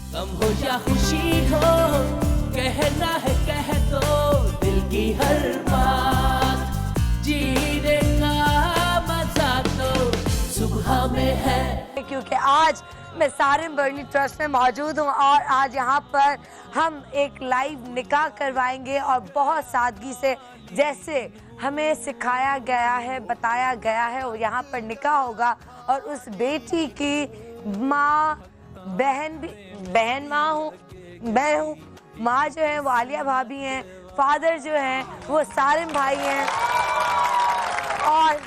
गम हो या खुशी हो, कहना है कह दो दिल की हर बात, जीने का मजा तो सुबह में है। क्योंकि आज मैं सारिम बर्नी ट्रस्ट में मौजूद हूँ और आज यहाँ पर हम एक लाइव निकाह करवाएंगे और बहुत सादगी से जैसे हमें सिखाया गया है, बताया गया है, और यहाँ पर निकाह होगा और उस बेटी की माँ बहन मैं हूँ, माँ जो है वो आलिया भाभी हैं, फादर जो हैं वो सारिम भाई हैं और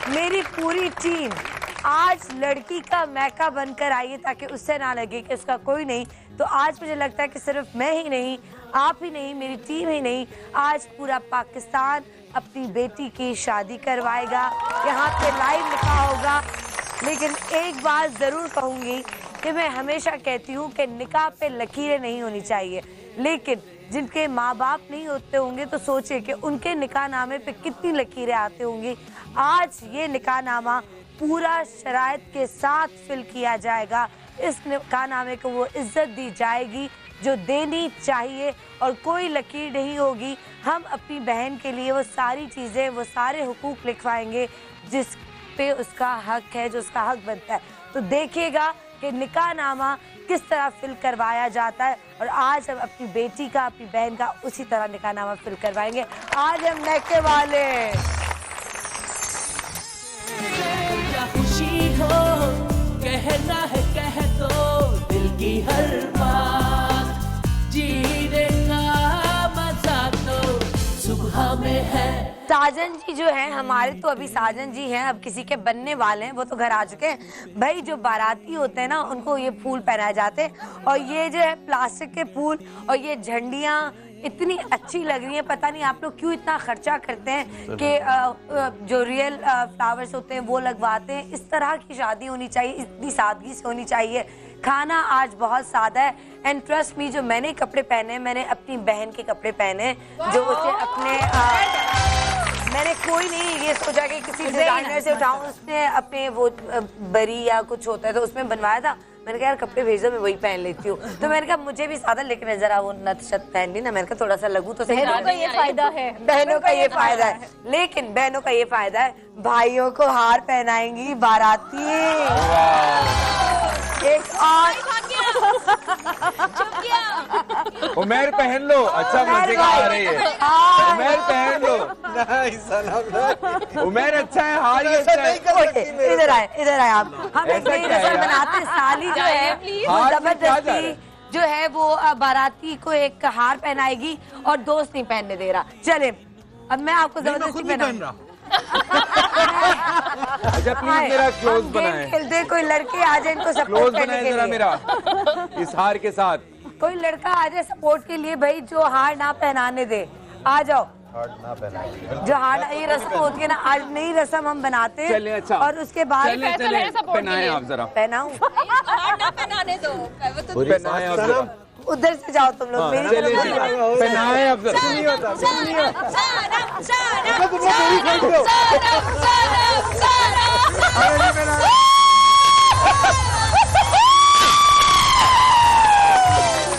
मेरी पूरी टीम आज लड़की का मैका बनकर आई है ताकि उससे ना लगे कि उसका कोई नहीं। तो आज मुझे लगता है कि सिर्फ मैं ही नहीं, आप ही नहीं, मेरी टीम ही नहीं, आज पूरा पाकिस्तान अपनी बेटी की शादी करवाएगा, यहाँ पे लाइव निकाह होगा। लेकिन एक बात ज़रूर कहूँगी कि मैं हमेशा कहती हूँ कि निकाह पे लकीरें नहीं होनी चाहिए, लेकिन जिनके माँ बाप नहीं होते होंगे तो सोचिए कि उनके निकाह नामे पे कितनी लकीरें आती होंगी। आज ये निकाह नामा पूरा शराइत के साथ फिल किया जाएगा, इस निकाह नामे को वो इज्जत दी जाएगी जो देनी चाहिए और कोई लकीर नहीं होगी। हम अपनी बहन के लिए वो सारी चीज़ें, वो सारे हुकूक लिखवाएंगे जिस पे उसका हक है, जो उसका हक बनता है। तो देखिएगा कि निकाह नामा किस तरह फिल करवाया जाता है और आज हम अपनी बेटी का, अपनी बहन का उसी तरह निकाह नामा फिल करवाएंगे। आज हम मैके वाले खुशी हो, कहना है कह दो दिल की हर बात, जीने का मजा तो सुबह में है। साजन जी जो हैं हमारे, तो अभी साजन जी हैं, अब किसी के बनने वाले हैं, वो तो घर आ चुके हैं। भाई जो बाराती होते हैं ना उनको ये फूल पहनाए जाते हैं और ये जो है प्लास्टिक के फूल और ये झंडियाँ इतनी अच्छी लग रही हैं। पता नहीं आप लोग क्यों इतना खर्चा करते हैं कि जो रियल फ्लावर्स होते हैं वो लगवाते हैं। इस तरह की शादी होनी चाहिए, इतनी सादगी से होनी चाहिए। खाना आज बहुत सादा है एंड ट्रस्ट मी, जो मैंने कपड़े पहने, मैंने अपनी बहन के कपड़े पहने जो उसे अपने मैंने कोई नहीं ये सोचा कि किसी डिजाइनर से उठाऊं, उसने अपने वो बरी या कुछ होता है तो उसमें बनवाया था। मैंने कहा यार कपड़े भेजो, मैं वही पहन लेती हूँ। तो मैंने कहा मुझे भी सादा, लेकिन जरा वो नत शत पहन ली ना, मैंने कहा थोड़ा सा लगू तो बहनों का ये फायदा है, बहनों का ये फायदा है। लेकिन बहनों का ये फायदा है, भाइयों को हार पहनाएंगी बाराती। एक और उमेर पहन लो, अच्छा मजे का आ रही है। उमेर पहन लो, उमेर अच्छा है, हार ही अच्छा है। इधर आए आप। हम एक नई रस्म बनाते हैं, साली जो है वो जबरदस्ती जो है वो बाराती को एक हार पहनाएगी और दोस्त नहीं पहनने दे रहा। चले अब मैं आपको जबरदस्ती पहना। अच्छा प्लीज मेरा क्लोज बनाएं। खेलते कोई लड़के आ जाए इनको सपोर्ट करने के लिए, मेरा इस हार के साथ कोई लड़का आ जाए सपोर्ट के लिए, भाई जो हार ना पहनाने दे आ जाओ। जो हार, ये रस्म होती है ना, आज नई रस्म हम बनाते हैं। चले, अच्छा। और उसके बाद पहनाएं आप जरा, पहनाऊं पहनाने दो, पहनाएं आप जरा, उधर से जाओ तुम लोग, मेरी तरफ पहनाएं आप जरा।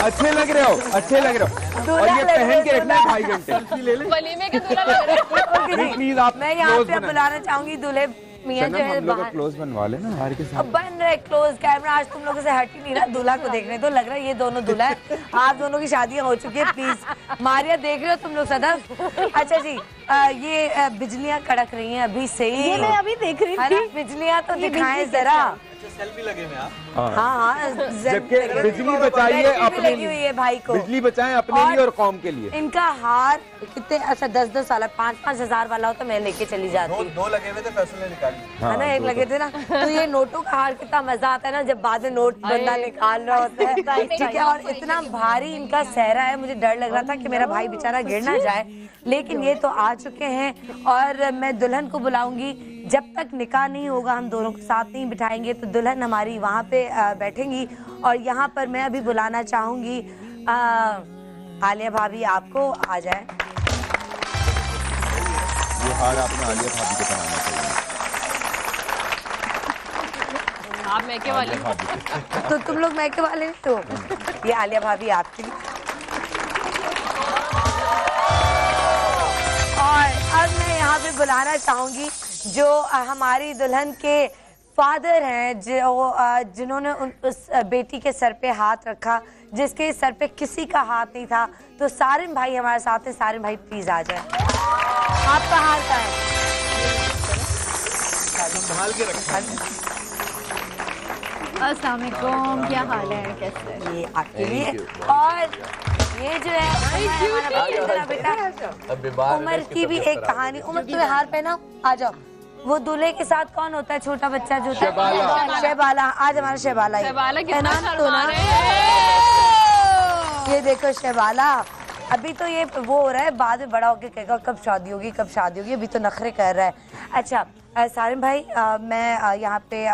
अच्छे लग रहे हो, अच्छे लग रहे हो। और ये पहन के रखना है 2.5 घंटे। वलीमे के दूल्हा लग रहे हैं। प्लीज आप मैं यहाँ पे बुलाना चाहूंगी दूल्हे मियाँ जो है बाहर। क्लोज बनवा लेना हार के साथ। अब बन रहे क्लोज, कैमरा आज तुम लोगों से हट ही नहीं रहा, दूल्हा को देखने तो लग रहा है ये दोनों दूल्हा है। आप दोनों की शादियां हो चुकी है, प्लीज मारिया देख रहे हो तुम लोग सदफ। अच्छा जी, ये बिजलियां कड़क रही हैं अभी से ही, ये मैं अभी देख रही थी। बिजलियां तो दिखाएं जरा। सेल्फी लगे में आप। हाँ, जबकि बिजली बचाइए अपने लगी हुई है भाई को, बिजली बचाएं अपने लिए और कौम के लिए। इनका हार कितने, अच्छा 10-10 वाला, 5-5 हजार वाला हो तो मैं लेके चली जाती। दो लगे हुए थे, फैसल ने निकाल लिया है ना, एक लगे थे ना। तो ये नोटों का हार कितना मजा आता है ना जब बाद में नोट बंदा निकाल रहा होता है, ठीक है। और इतना भारी इनका सहरा है, मुझे डर लग रहा था कि मेरा भाई बेचारा गिर ना जाए, लेकिन ये तो आ चुके हैं। और मैं दुल्हन को बुलाऊंगी, जब तक निकाह नहीं होगा हम दोनों को साथ नहीं बिठाएंगे, तो दुल्हन हमारी वहाँ पे बैठेंगी। और यहाँ पर मैं अभी बुलाना चाहूंगी आलिया भाभी, आपको आ जाए। ये हार आपने आलिया भाभी को पहनाना चाहिए। आप मैके वाली हो। तो तुम लोग मैके वाले नहीं हो। ये आलिया भाभी आपकी। और अब मैं यहाँ पे बुलाना चाहूंगी जो हमारी दुल्हन के फादर हैं, जो जिन्होंने उस बेटी के सर पे हाथ रखा जिसके सर पे किसी का हाथ नहीं था। तो सारिम भाई हमारे साथ हैं। सारिम भाई प्लीज आ जाए। आपका हाथ का है, संभाल के रखा। अस्सलाम वालेकुम, क्या हाल है, कैसे? ये आपके लिए। और ये जो है बेटा उमर की भी एक कहानी। उमर तुम्हें हार पहना, आ जाओ। वो दूल्हे के साथ कौन होता है? छोटा बच्चा जो शहबाला। आज हमारा शहबाला तो ना, ये देखो शहबाला। अभी तो ये वो हो रहा है, बाद में बड़ा होके कहेगा कब शादी होगी, कब शादी होगी। अभी तो नखरे कर रहा है। अच्छा सारिम भाई, मैं यहाँ पे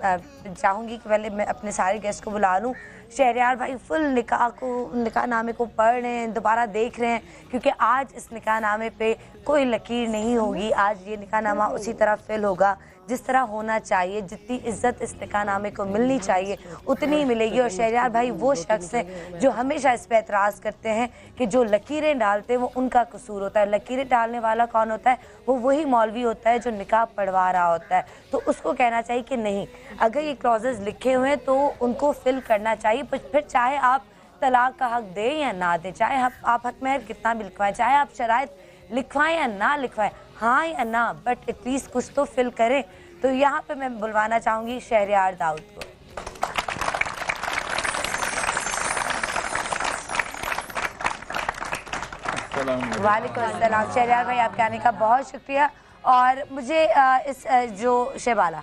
चाहूँगी कि पहले मैं अपने सारे गेस्ट को बुला लूँ। शहरयार भाई फुल निकाह नामे को पढ़ रहे हैं, दोबारा देख रहे हैं, क्योंकि आज इस निकाह नामे पे कोई लकीर नहीं होगी। आज ये निकाह नामा उसी तरह फिल होगा जिस तरह होना चाहिए। जितनी इज्जत इस निकाह नामे को मिलनी चाहिए उतनी ही मिलेगी। और शहरयार भाई वो शख्स हैं जो हमेशा इस पर एतराज़ करते हैं कि जो लकीरें डालते हैं वो उनका कसूर होता है। लकीरें डालने वाला कौन होता है? वो वही मौलवी होता है जो निकाह पढ़वा रहा होता है। तो उसको कहना चाहिए कि नहीं, अगर ये क्लॉजेस लिखे हुए हैं तो उनको फिल करना चाहिए। फिर चाहे आप तलाक का हक दें या ना दें, चाहे आप हक महर कितना भी लिखवाएं, चाहे आप शराइत लिखवाएं या ना लिखवाएं, हाँ या ना, बट एटलीस्ट कुछ तो फिल करें। तो यहाँ पे मैं बुलवाना चाहूंगी शहरयार दाऊद को। वालेकुम अस्सलाम। शहरयार भाई आपके आने का बहुत शुक्रिया। और मुझे इस जो शहबाला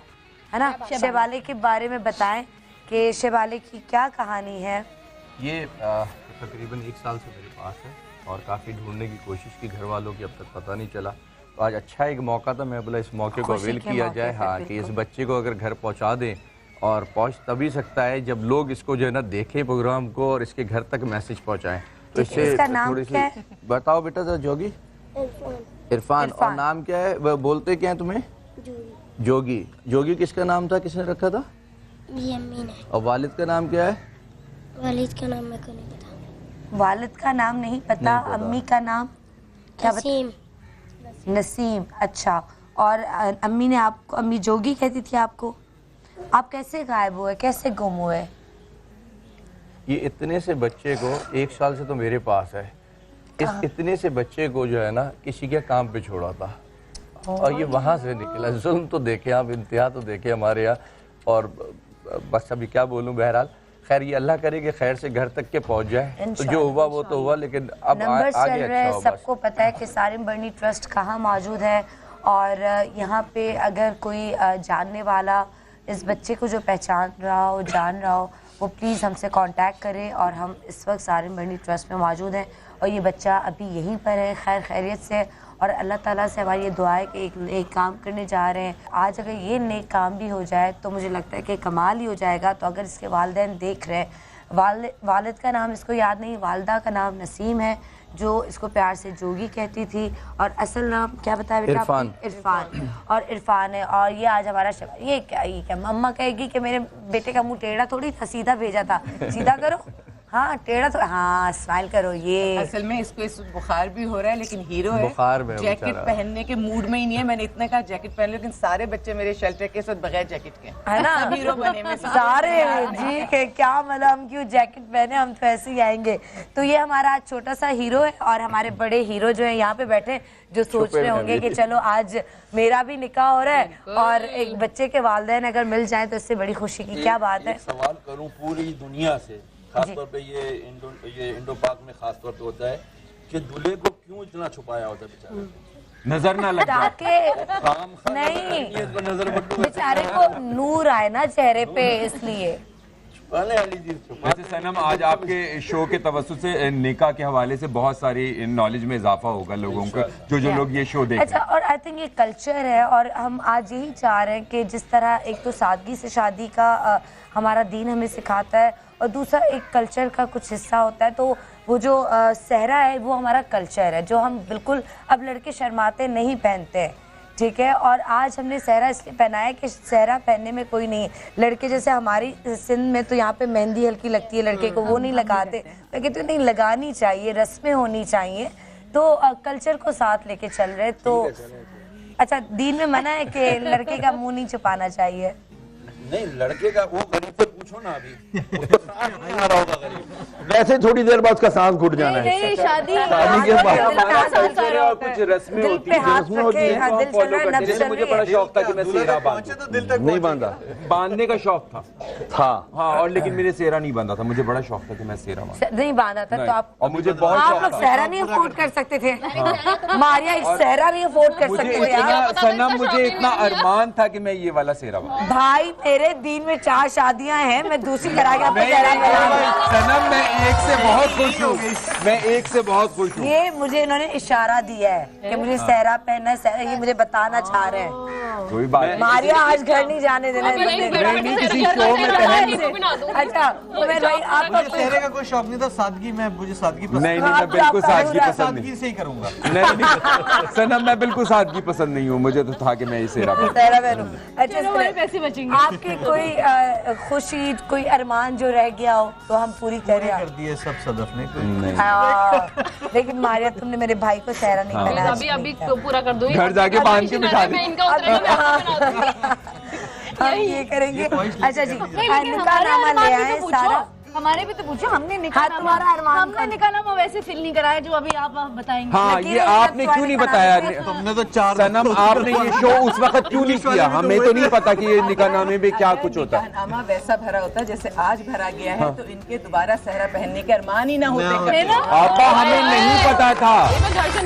है ना, शहबाले के बारे में बताएं कि शहबाले की क्या कहानी है। ये तकरीबन 1 साल से मेरे पास है और काफ़ी ढूंढने की कोशिश की, घर वालों की अब तक पता नहीं चला। तो आज अच्छा एक मौका था, मैं बोला इस मौके को अवेल किया जाए। हाँ, कि इस बच्चे को अगर घर पहुंचा दें, और पहुंच तभी सकता है जब लोग इसको जो है ना देखें प्रोग्राम को और इसके घर तक मैसेज पहुंचाएं। तो इससे थोड़ी सी बताओ बेटा जरा। जोगी इरफान। और नाम क्या है? वो बोलते क्या है तुम्हें? जोगी। जोगी किसका नाम था, किसने रखा था? अम्मी ने। और वालिद का नाम क्या है? वालिद का नाम मेरे को नहीं पता। वालिद का नाम नहीं पता। अम्मी का नाम क्या नसीम। नसीम। अच्छा। और अम्मी ने आपको, अम्मी जोगी कहती थी आपको? आप कैसे गायब हुए, कैसे गुम हुए? ये इतने से बच्चे को 1 साल से तो मेरे पास है। इस इतने से बच्चे को जो है ना किसी के काम पे छोड़ा था और ये वहाँ से निकला। जुल्म तो देखे आप, इंतहा तो देखे हमारे यहाँ। और बस अभी क्या बोलूँ, बहरहाल खैर ये अल्लाह करे कि खैर से घर तक के पहुंच जाए। तो जो हुआ वो तो हुआ, लेकिन अब आगे अच्छा हो। सबको पता है कि सारिम बर्नी ट्रस्ट कहाँ मौजूद है। और यहाँ पे अगर कोई जानने वाला इस बच्चे को जो पहचान रहा हो, जान रहा हो, वो प्लीज़ हमसे कांटेक्ट करें। और हम इस वक्त सारिम बर्नी ट्रस्ट में मौजूद हैं और ये बच्चा अभी यहीं पर है खैर खैरियत से। और अल्लाह ताला से हमारी ये दुआ है कि एक काम करने जा रहे हैं। आज अगर ये नेक काम भी हो जाए तो मुझे लगता है कि कमाल ही हो जाएगा। तो अगर इसके वालिदैन देख रहे हैं, वालिद का नाम इसको याद नहीं, वालदा का नाम नसीम है, जो इसको प्यार से जोगी कहती थी। और असल नाम क्या बताया बेटा? इरफान। इरफान। और इरफान है। और ये आज हमारा ये क्या मम्मा कहेगी कि मेरे बेटे का मुंह टेढ़ा थोड़ी था, सीधा भेजा था। सीधा करो। हाँ टेढ़ा तो, हाँ स्माइल करो। ये असल में इसको इस बुखार भी हो रहा है, लेकिन हीरो है, बुखार में जैकेट पहनने के मूड में ही नहीं है। मैंने इतना कहा जैकेट पहन लो, लेकिन सारे बच्चे मेरे शेल्टर के साथ बगैर जैकेट के है ना, हीरो बने में सारे जी के क्या मतलब, हम क्यों जैकेट पहने, हम तो ऐसे ही आएंगे। तो ये हमारा छोटा सा हीरो है। और हमारे बड़े हीरो जो है यहाँ पे बैठे, जो सोच रहे होंगे कि चलो आज मेरा भी निकाह हो रहा है और एक बच्चे के वालिदैन अगर मिल जाए तो इससे बड़ी खुशी की क्या बात है। सवाल करूं पूरी दुनिया से, खासतौर पे ये इंडो पाक में खासतौर पे होता है कि दूल्हे को क्यों इतना छुपाया होता है बेचारे? नजर ना लग जाए। ताकि नहीं बेचारे को नूर आए ना चेहरे पे, इसलिए। वैसे सनम, आज आपके शो के तवज्जुह से निकाह के हवाले से बहुत सारी नॉलेज में इजाफा होगा लोगों को, जो लोग ये शो देखें। अच्छा, और आई थिंक ये कल्चर है और हम आज यही चाह रहे हैं कि जिस तरह एक तो सादगी से शादी का हमारा दीन हमें सिखाता है और दूसरा एक कल्चर का कुछ हिस्सा होता है। तो वो जो सहरा है वो हमारा कल्चर है, जो हम बिल्कुल अब लड़के शर्माते नहीं पहनते हैं। ठीक है। और आज हमने सहरा इसलिए पहनाया कि सहरा पहनने में कोई नहीं है। लड़के जैसे हमारी सिंध में तो यहाँ पे मेहंदी हल्की लगती है लड़के को, वो नहीं लगाते। मैं कहती हूँ नहीं, लगानी चाहिए, रस्में होनी चाहिए। तो कल्चर को साथ लेके चल रहे। तो अच्छा, दीन में मना है कि लड़के का मुंह नहीं छुपाना चाहिए। नहीं, लड़के का वो गरीब से पूछो ना, अभी उसको सांस नहीं आ रहा होगा गरीब। वैसे थोड़ी देर बाद उसका सांस घुट जाना है। नहीं, शादी के बाद हमारा कल्चर है और कुछ रस्में होती हैं, रस्में होती हैं, हम फॉलो करते हैं। जैसे मुझे बड़ा शौक था कि मैं सेहरा बांधूं, नहीं बांधा, बांधने का शौक था था। और लेकिन मेरे सेहरा नहीं बांधा था। मुझे बड़ा शौक था कि मैं सेहरा बांधूं। नहीं बांधा था तो आप, और मुझे बहुत आप शौक लोग था। सहरा नहीं अफोर्ड कर सकते थे। मारिया इस सहरा नहीं अफोर्ड कर मुझे सकते थे इतना आप। सनम, मुझे इतना अरमान था कि मैं ये वाला सेहरा बांधूं। भाई मेरे दिन में 4 शादियां हैं, मैं दूसरी करा के आपको सहरा पहनाऊंगी। सनम, मैं एक से बहुत खुश हूँ, मैं एक से बहुत खुश हूँ। ये मुझे इन्होंने इशारा दिया है कि मुझे सहरा पहनना है, सहरा, ये मुझे बताना चाह रहे हैं। कोई बात नहीं। मारिया आज घर नहीं जाने देना है। नहीं, किसी शो में पहन। अच्छा उमेर भाई, आपका चेहरे का कोई शौक नहीं था, सादगी में मुझे सादगी पसंद। नहीं, मैं बिल्कुल सादगी पसंद नहीं। सादगी से ही करूंगा। नहीं सनम, मैं बिल्कुल सादगी पसंद नहीं हूँ। मुझे तो था कि मैं ये सेहरा पहनूं। अच्छा, पैसे बचेंगे। आपकी कोई खुशी, कोई अरमान जो रह गया हो तो हम पूरी करें। कर दिए सब सदफ ने। लेकिन मारिया, तुमने मेरे भाई को सहरा नहीं पहनाया। अभी पूरा कर दो। घर जाके बांध के बिठा दे। हम ये करेंगे। अच्छा जी, निकाहनामा ले आए सारा। हमारे भी तो पूछो, हमने हाँ, तुम्हारा अरमान हमने निकाहनामा वैसे फिल नहीं कराया जो अभी आप बताएंगे। हाँ, ये आपने क्यों नहीं बताया? तुमने तो 4 सनम, आपने ये शो उस वक्त क्यों नहीं किया? हमें तो नहीं पता कि ये निकाहनामे में क्या कुछ होता है। निकाहनामा वैसा भरा होता है जैसे आज भरा गया है, तो इनके दोबारा सहरा पहनने के अरमान ही ना होते। आपा, हमें नहीं पता था,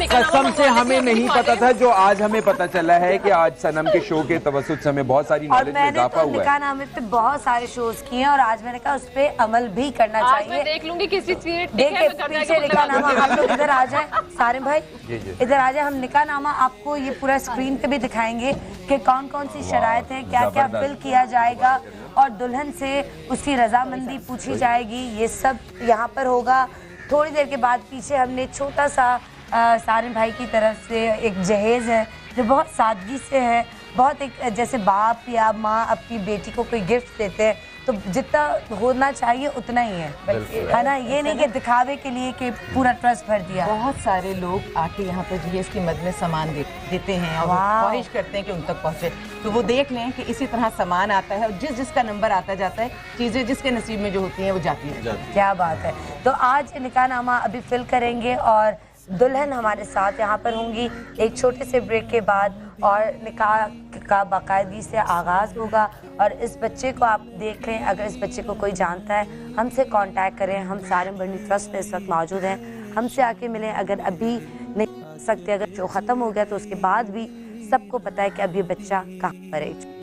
कसम से हमें नहीं पता था। जो आज हमें पता चला है कि आज सनम के शो के तवज्जुद से हमें बहुत सारी और नॉलेज में मैंने इजाफा तो हुआ है। निकाहनामे पे बहुत सारे शोज किए हैं और आज मैंने कहा उस पे अमल भी करना चाहिए। देख लूंगी किसी चीज। देखिए पीछे निकाहनामा, आप लोग इधर आ जाए, सारे भाई इधर आ जाए। हम निकाहनामा आपको ये पूरा स्क्रीन पे भी दिखाएंगे कि कौन कौन सी शराइत है, क्या क्या फिल किया जाएगा और दुल्हन से उसकी रजामंदी पूछी जाएगी। ये सब यहाँ पर होगा। थोड़ी देर के बाद पीछे हमने छोटा सा सारिन भाई की तरफ से एक जहेज है जो बहुत सादगी से है, बहुत एक जैसे बाप या माँ अपनी बेटी को कोई गिफ्ट देते हैं तो जितना होना चाहिए उतना ही है ना। ये नहीं कि दिखावे के लिए कि पूरा ट्रस्ट भर दिया। बहुत सारे लोग आके यहाँ पर जहेज की मद में सामान देते हैं और ख्वाहिश करते हैं कि उन तक पहुँचे। तो वो देख लें कि इसी तरह सामान आता है और जिसका नंबर आता जाता है, चीज़ें जिसके नसीब में जो होती हैं वो जाती हैं। क्या बात है। तो आज निकाहनामा अभी फिल करेंगे और दुल्हन हमारे साथ यहाँ पर होंगी एक छोटे से ब्रेक के बाद और निकाह का बाकायदगी से आगाज़ होगा। और इस बच्चे को आप देख लें, अगर इस बच्चे को कोई जानता है हमसे कांटेक्ट करें। हम सारिन बर्नी ट्रस्ट में इस वक्त मौजूद हैं, हमसे आके मिलें। अगर अभी नहीं सकते, अगर शो ख़त्म हो गया तो उसके बाद भी सबको पता है कि अब ये बच्चा कहाँ पर है।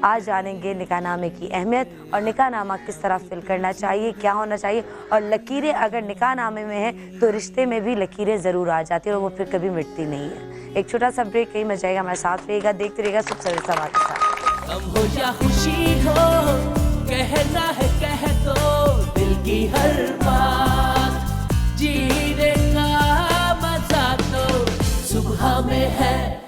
आज जानेंगे निकाहनामे की अहमियत और निकाहनामा किस तरह फिल करना चाहिए, क्या होना चाहिए। और लकीरें अगर निकाहनामे में हैं तो रिश्ते में भी लकीरें ज़रूर आ जाती हैं और वो फिर कभी मिटती नहीं है। एक छोटा सा ब्रेक कहीं मच जाएगा, हमारे साथ रहिएगा, देखते रहिएगा सुबह सवेरे सवाल के साथ। गम हो या खुशी हो, कहना है कह दो दिल की हर बात। जीने का मजा तो सुबह में है।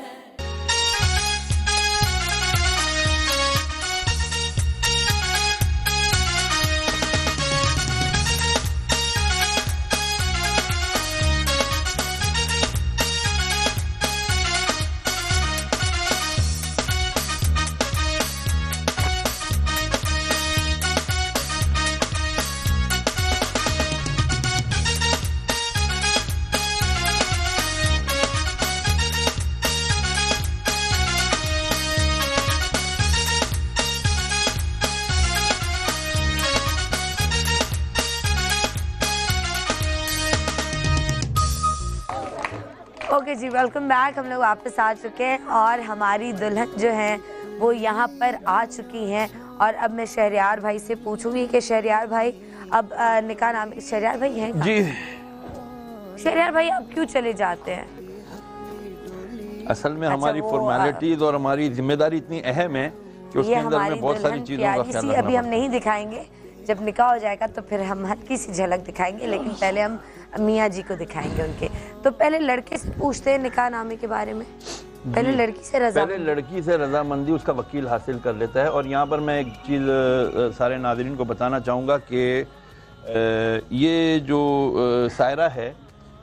ओके जी, वेलकम बैक। हम लोग वापस आ चुके हैं और हमारी दुल्हन जो है वो यहाँ पर आ चुकी हैं। और अब मैं शहरयार भाई से पूछूंगी कि शहरयार भाई अब निकाहनामे, शहरयार भाई हैं जी? शहरयार भाई अब क्यों चले जाते हैं? असल में हमारी फॉर्मेलिटीज और हमारी जिम्मेदारी इतनी अहम है कि उसके अंदर में बहुत सारी चीजों का ख्याल रखना अभी हम नहीं दिखाएंगे, जब निकाह हो जाएगा तो फिर हम हल्की सी झलक दिखाएंगे। लेकिन पहले हम मियाँ जी को दिखाएंगे उनके। तो पहले लड़के से पूछते हैं निकाह नामे के बारे में, पहले लड़की से पहले लड़की से रजामंदी उसका वकील हासिल कर लेता है। और यहाँ पर मैं एक चीज़ सारे नाज़रीन को बताना चाहूँगा कि ये जो सायरा है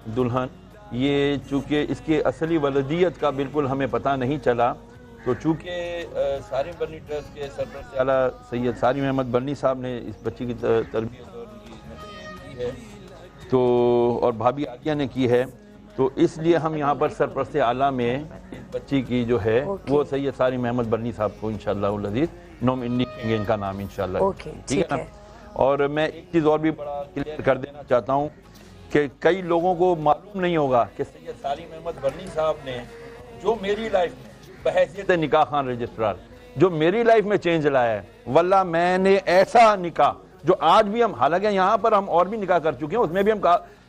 दुल्हन, ये चूँकि इसके असली वलदियत का बिल्कुल हमें पता नहीं चला, तो चूँकि सारिम बर्नी ट्रस्ट के सरपरस्त आला सैयद सारिम अहमद बर्नी साहब ने इस बच्ची की तरबियत और की है, तो और भाभी आलिया ने की है, तो इसलिए हम यहाँ पर सरपरस्त आला में बच्ची की जो है वो सैयद सारिम अहमद बर्नी साहब को इंशाअल्लाह अज़ीज़ नोम इन्नी इनका नाम इंशाअल्लाह, ठीक है ना। और मैं एक चीज़ और भी बड़ा क्लियर कर देना चाहता हूँ कि कई लोगों को मालूम नहीं होगा कि सैयद सारिम अहमद बर्नी साहब ने जो मेरी लाइफ में बहैसियत निकाह खान रजिस्ट्रार जो मेरी लाइफ में चेंज लाया है, वल्लाह मैंने ऐसा निकाह जो आज भी हम, हालांकि यहाँ पर हम और भी निकाह कर चुके हैं, उसमें भी हम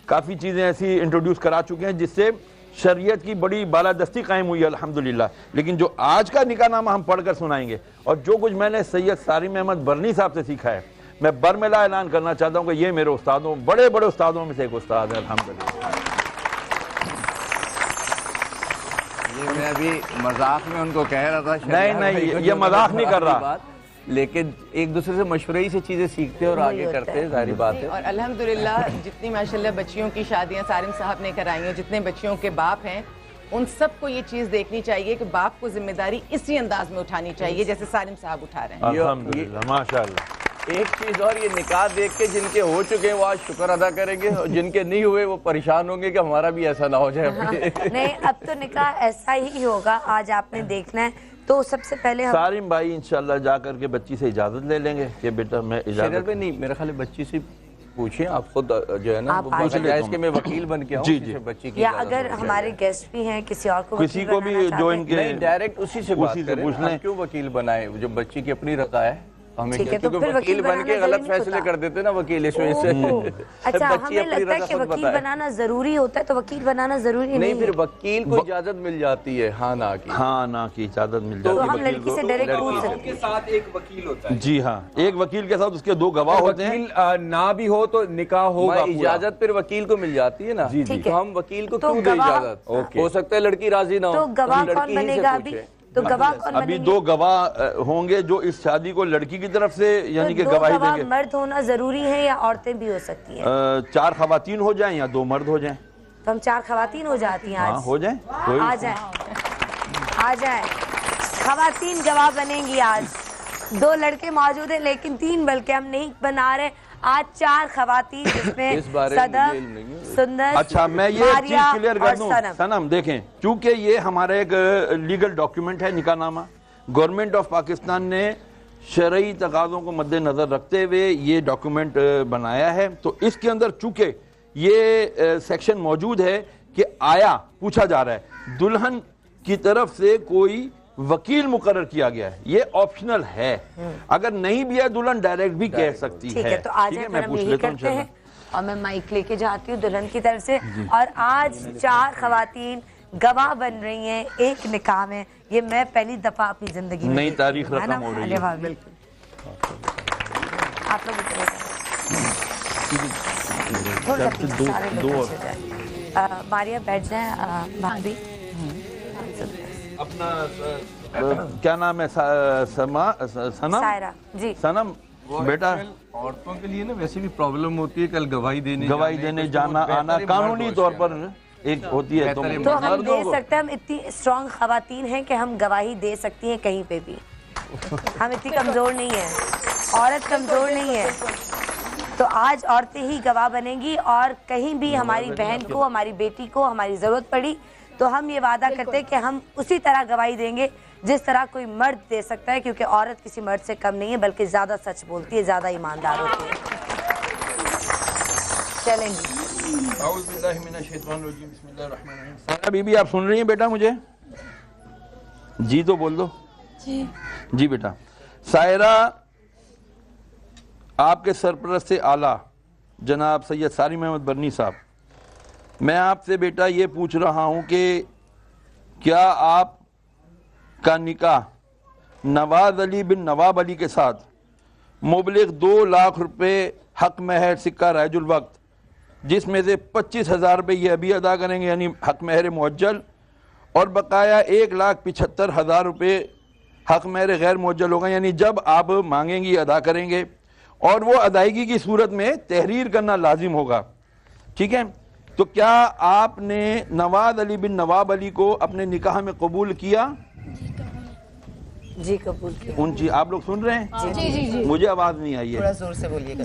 काफ़ी चीज़ें ऐसी इंट्रोड्यूस करा चुके हैं जिससे शरीयत की बड़ी बालादस्ती कायम हुई है अल्हम्दुलिल्लाह। लेकिन जो आज का निकाहनामा हम पढ़कर सुनाएंगे और जो कुछ मैंने सैयद सारिम अहमद बर्नी साहब से सीखा है, मैं बरमिला ऐलान करना चाहता हूँ कि ये मेरे उस्तादों, बड़े बड़े उस्तादों में से एक उस्ताद है अल्हम्दुलिल्लाह। ये मैं अभी मजाक में उनको कह रहा था, नहीं ये मजाक नहीं कर रहा, लेकिन एक दूसरे से मशवरे से चीजें सीखते और आगे करते हैं, जाहिर बात है। और अल्हम्दुलिल्लाह जितनी माशाल्लाह बच्चियों की शादियां सारिम साहब ने कराई हैं, जितने बच्चियों के बाप हैं, उन सबको ये चीज देखनी चाहिए कि बाप को जिम्मेदारी इसी अंदाज में उठानी चाहिए जैसे सारिम साहब उठा रहे हैं। अल्हम्दुलिल्लाह माशाल्लाह। एक चीज और, ये निकाह देख के जिनके हो चुके हैं वो आज शुक्र अदा करेंगे और जिनके नहीं हुए वो परेशान होंगे कि हमारा भी ऐसा ना हो जाए। नहीं, अब तो निकाह ऐसा ही होगा, आज आपने देखना है। तो सबसे पहले हम सारिम भाई इंशाल्लाह जा करके बच्ची से इजाजत ले लेंगे कि बेटा मैं इजाजत पे नहीं, मेरे ख्याल बच्ची से पूछिए, आप खुद जो है ना आप वो पूछ ले इसके मैं वकील बन के आऊं जी, जी। बच्ची की, या अगर हमारे गेस्ट भी हैं किसी और को किसी को भी जो इनके नहीं डायरेक्ट उसी से बात करें, पूछ लें। क्यों वकील बनाए, जो बच्ची की अपनी रजा है हमें, ठीक है, तो क्योंकि फिर वकील बन के बनाना गलत जरूरी फैसले होता। कर देते ना वकील, इसमें से अच्छा, बच्ची हमें अपनी लगता है रजा कि खुद वकील बताए। बनाना जरूरी होता है, तो वकील बनाना जरूरी नहीं, है। फिर वकील को इजाजत मिल जाती है हाँ ना की, हाँ ना की इजाजत मिल तो जाती हम है लड़की से डायरेक्ट पूछ सकते के साथ एक वकील होता है। जी हाँ, एक वकील के साथ उसके दो गवाह होते हैं। वकील ना भी हो तो निकाह होगा पूरा। इजाजत फिर वकील को मिल जाती है ना, ठीक तो है। हम वकील को तो क्यों दे गवाह- इजाजत, हो सकता है लड़की राजी ना हो, तो गवाह लड़की कौन ही से बनेगा अभी? पूछे। तो गवाह कौन अभी बनेंगे? दो गवाह होंगे जो इस शादी को लड़की की तरफ से यानी कि तो गवाही दो गवाह देंगे। मर्द होना जरूरी है या औरतें भी हो सकती हैं? 4 खवातीन हो जाएं या 2 मर्द हो जाएं। तो हम 4 खवातीन हो जाती हैं हाँ आज। हो जाएं, कोई आ जाए, आ जाए, खवातीन गवाह बनेंगी आज। 2 लड़के मौजूद हैं लेकिन 3 बल्कि हम नहीं बना रहे आज 4 खवातीन, जिसमें इस बारे में सदम, मुझे नहीं है। सुंदर, अच्छा मैं ये चीज मारिया क्लियर और कर दूं सनम, देखें चूंकि ये हमारा एक लीगल डॉक्यूमेंट है निकाहनामा, गवर्नमेंट ऑफ पाकिस्तान ने शरई तकाज़ों को मद्देनजर रखते हुए ये डॉक्यूमेंट बनाया है। तो इसके अंदर चूंकि ये सेक्शन मौजूद है कि आया पूछा जा रहा है दुल्हन की तरफ से कोई वकील मुकर्रर किया गया है, ये ऑप्शनल है, अगर नहीं भी है दुल्हन डायरेक्ट भी कह सकती ठीक है। तो आज ठीक है, मैं पूछ यही लेता हूं करते हैं और मैं माइक लेके जाती हूँ दुल्हन की तरफ से। और आज 4 खवातीन गवाह बन रही हैं एक निकाह में। ये मैं पहली दफा अपनी जिंदगी में नई तारीख है ना? रकम हो रही अरे है। वाह, बिल्कुल। आप लोग इधर थोड़ा सा पीछे, सारे लोग पीछे जाएं। मारिया बैठ जाए, भाभी अपना क्या नाम है सनम, सायरा जी। सनम बेटा, औरतों के लिए ना वैसे भी प्रॉब्लम होती है, कल गवाही देने जाना आना कानूनी तौर पर एक होती है। तो हम दे सकते हैं, हम इतनी स्ट्रॉन्ग खवातीन हैं कि हम गवाही दे सकती हैं कहीं पे भी। हम इतनी कमजोर नहीं है, औरत कमजोर नहीं है। तो आज औरतें ही गवाह बनेंगी और कहीं भी हमारी बहन को, हमारी बेटी को हमारी जरूरत पड़ी तो हम ये वादा करते हैं कि हम उसी तरह गवाही देंगे जिस तरह कोई मर्द दे सकता है, क्योंकि औरत किसी मर्द से कम नहीं है बल्कि ज्यादा सच बोलती है, ज्यादा ईमानदार होती है। चलेंगे। सारा बीबी आप सुन रही हैं बेटा मुझे? जी तो बोल दो। जी जी बेटा, सायरा आपके सरपरस्त आला जनाब सैयद सारिम अहमद बर्नी साहब, मैं आपसे बेटा ये पूछ रहा हूं कि क्या आप का निकाह नवाज अली बिन नवाब अली के साथ मुबलिग 2 लाख रुपए हक महर सिक्का राजुल वक्त जिसमें से 25,000 रुपये ये अभी अदा करेंगे यानी हक महर मुअज्जल, और बकाया 1,75,000 रुपये हक महर गैर मुअज्जल होगा, यानी जब आप मांगेंगी अदा करेंगे, और वो अदायगी की सूरत में तहरीर करना लाजिम होगा। ठीक है, तो क्या आपने नवाज अली बिन नवाब अली को अपने निकाह में कबूल किया? जी कबूल किया। जी आप लोग सुन रहे हैं? जी जी जी। मुझे आवाज नहीं आई थोड़ा है। जोर से बोलिएगा।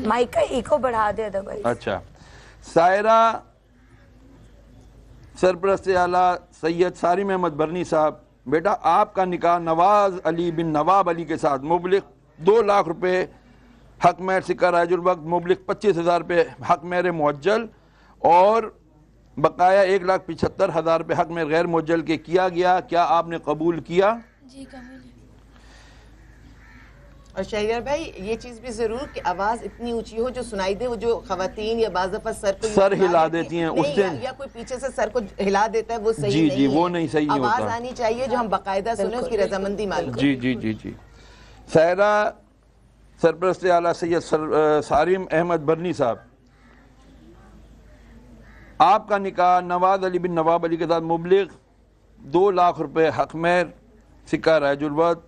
माइक का इको बढ़ा दे भाई। अच्छा, सायरा सरपरस्त आला सैयद सारिम अहमद बरनी साहब, बेटा आपका निकाह नवाज अली बिन नवाब अली के साथ मुबलिक 2 लाख रुपए हक महर सिक्का राजुल वक्त, मुबलिक 25,000 रुपये हक महर मुअज्जल और बकाया 1,75,000 रुपये हक महर गैर मुअज्जल के किया गया। क्या आपने कबूल किया? जी कबूल। और शहरियार भाई ये चीज भी जरूर कि आवाज इतनी ऊंची हो जो सुनाई दे। वो जो खवातीन या बाज़ दफा सर हिला देती हैं उससे, या कोई पीछे से सर को हिला देता है, वो सही जी नहीं जी है। वो नहीं सही नहीं आवाज होता। आनी चाहिए जो हम बाकायदा सुने, उसकी रजामंदी मालूम। जी जी जी जी। सायरा सरपरस्त आला सैयद सारिम अहमद बरनी साहब, आपका निकाह नवाज अली बिन नवाब अली के साथ मुबलिग 2 लाख रुपए हक महर सिक्का राजुल वक्त,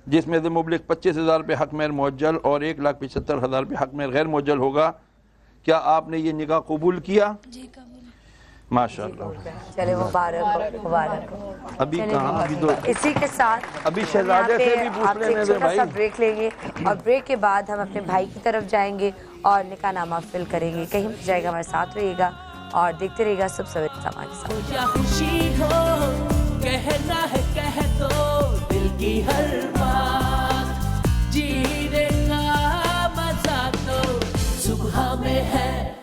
जिसमें से मुबलिक 25,000 रुपये हक महर मुअज्जल और 1,75,000 रुपये हक महर गैर मुअज्जल होगा। क्या आपने ये निकाह कबूल किया? जी कबूल। माशाअल्लाह। चले मुबारक मुबारक। अभी कहाँ, अभी तो इसी के साथ अभी शहजादे से भी पूछ लेने दे भाई। ब्रेक लेंगे और ब्रेक के बाद हम अपने भाई की तरफ जाएंगे और निकाहनामा फिल करेंगे। कहीं भी जाएगा, हमारे साथ रहिएगा और देखते रहिएगा सब सवेरे सामान के साथ। क्या खुशी हो कहना है कह दो दिल की हर बात, जीने का मजा तो सुबह में है।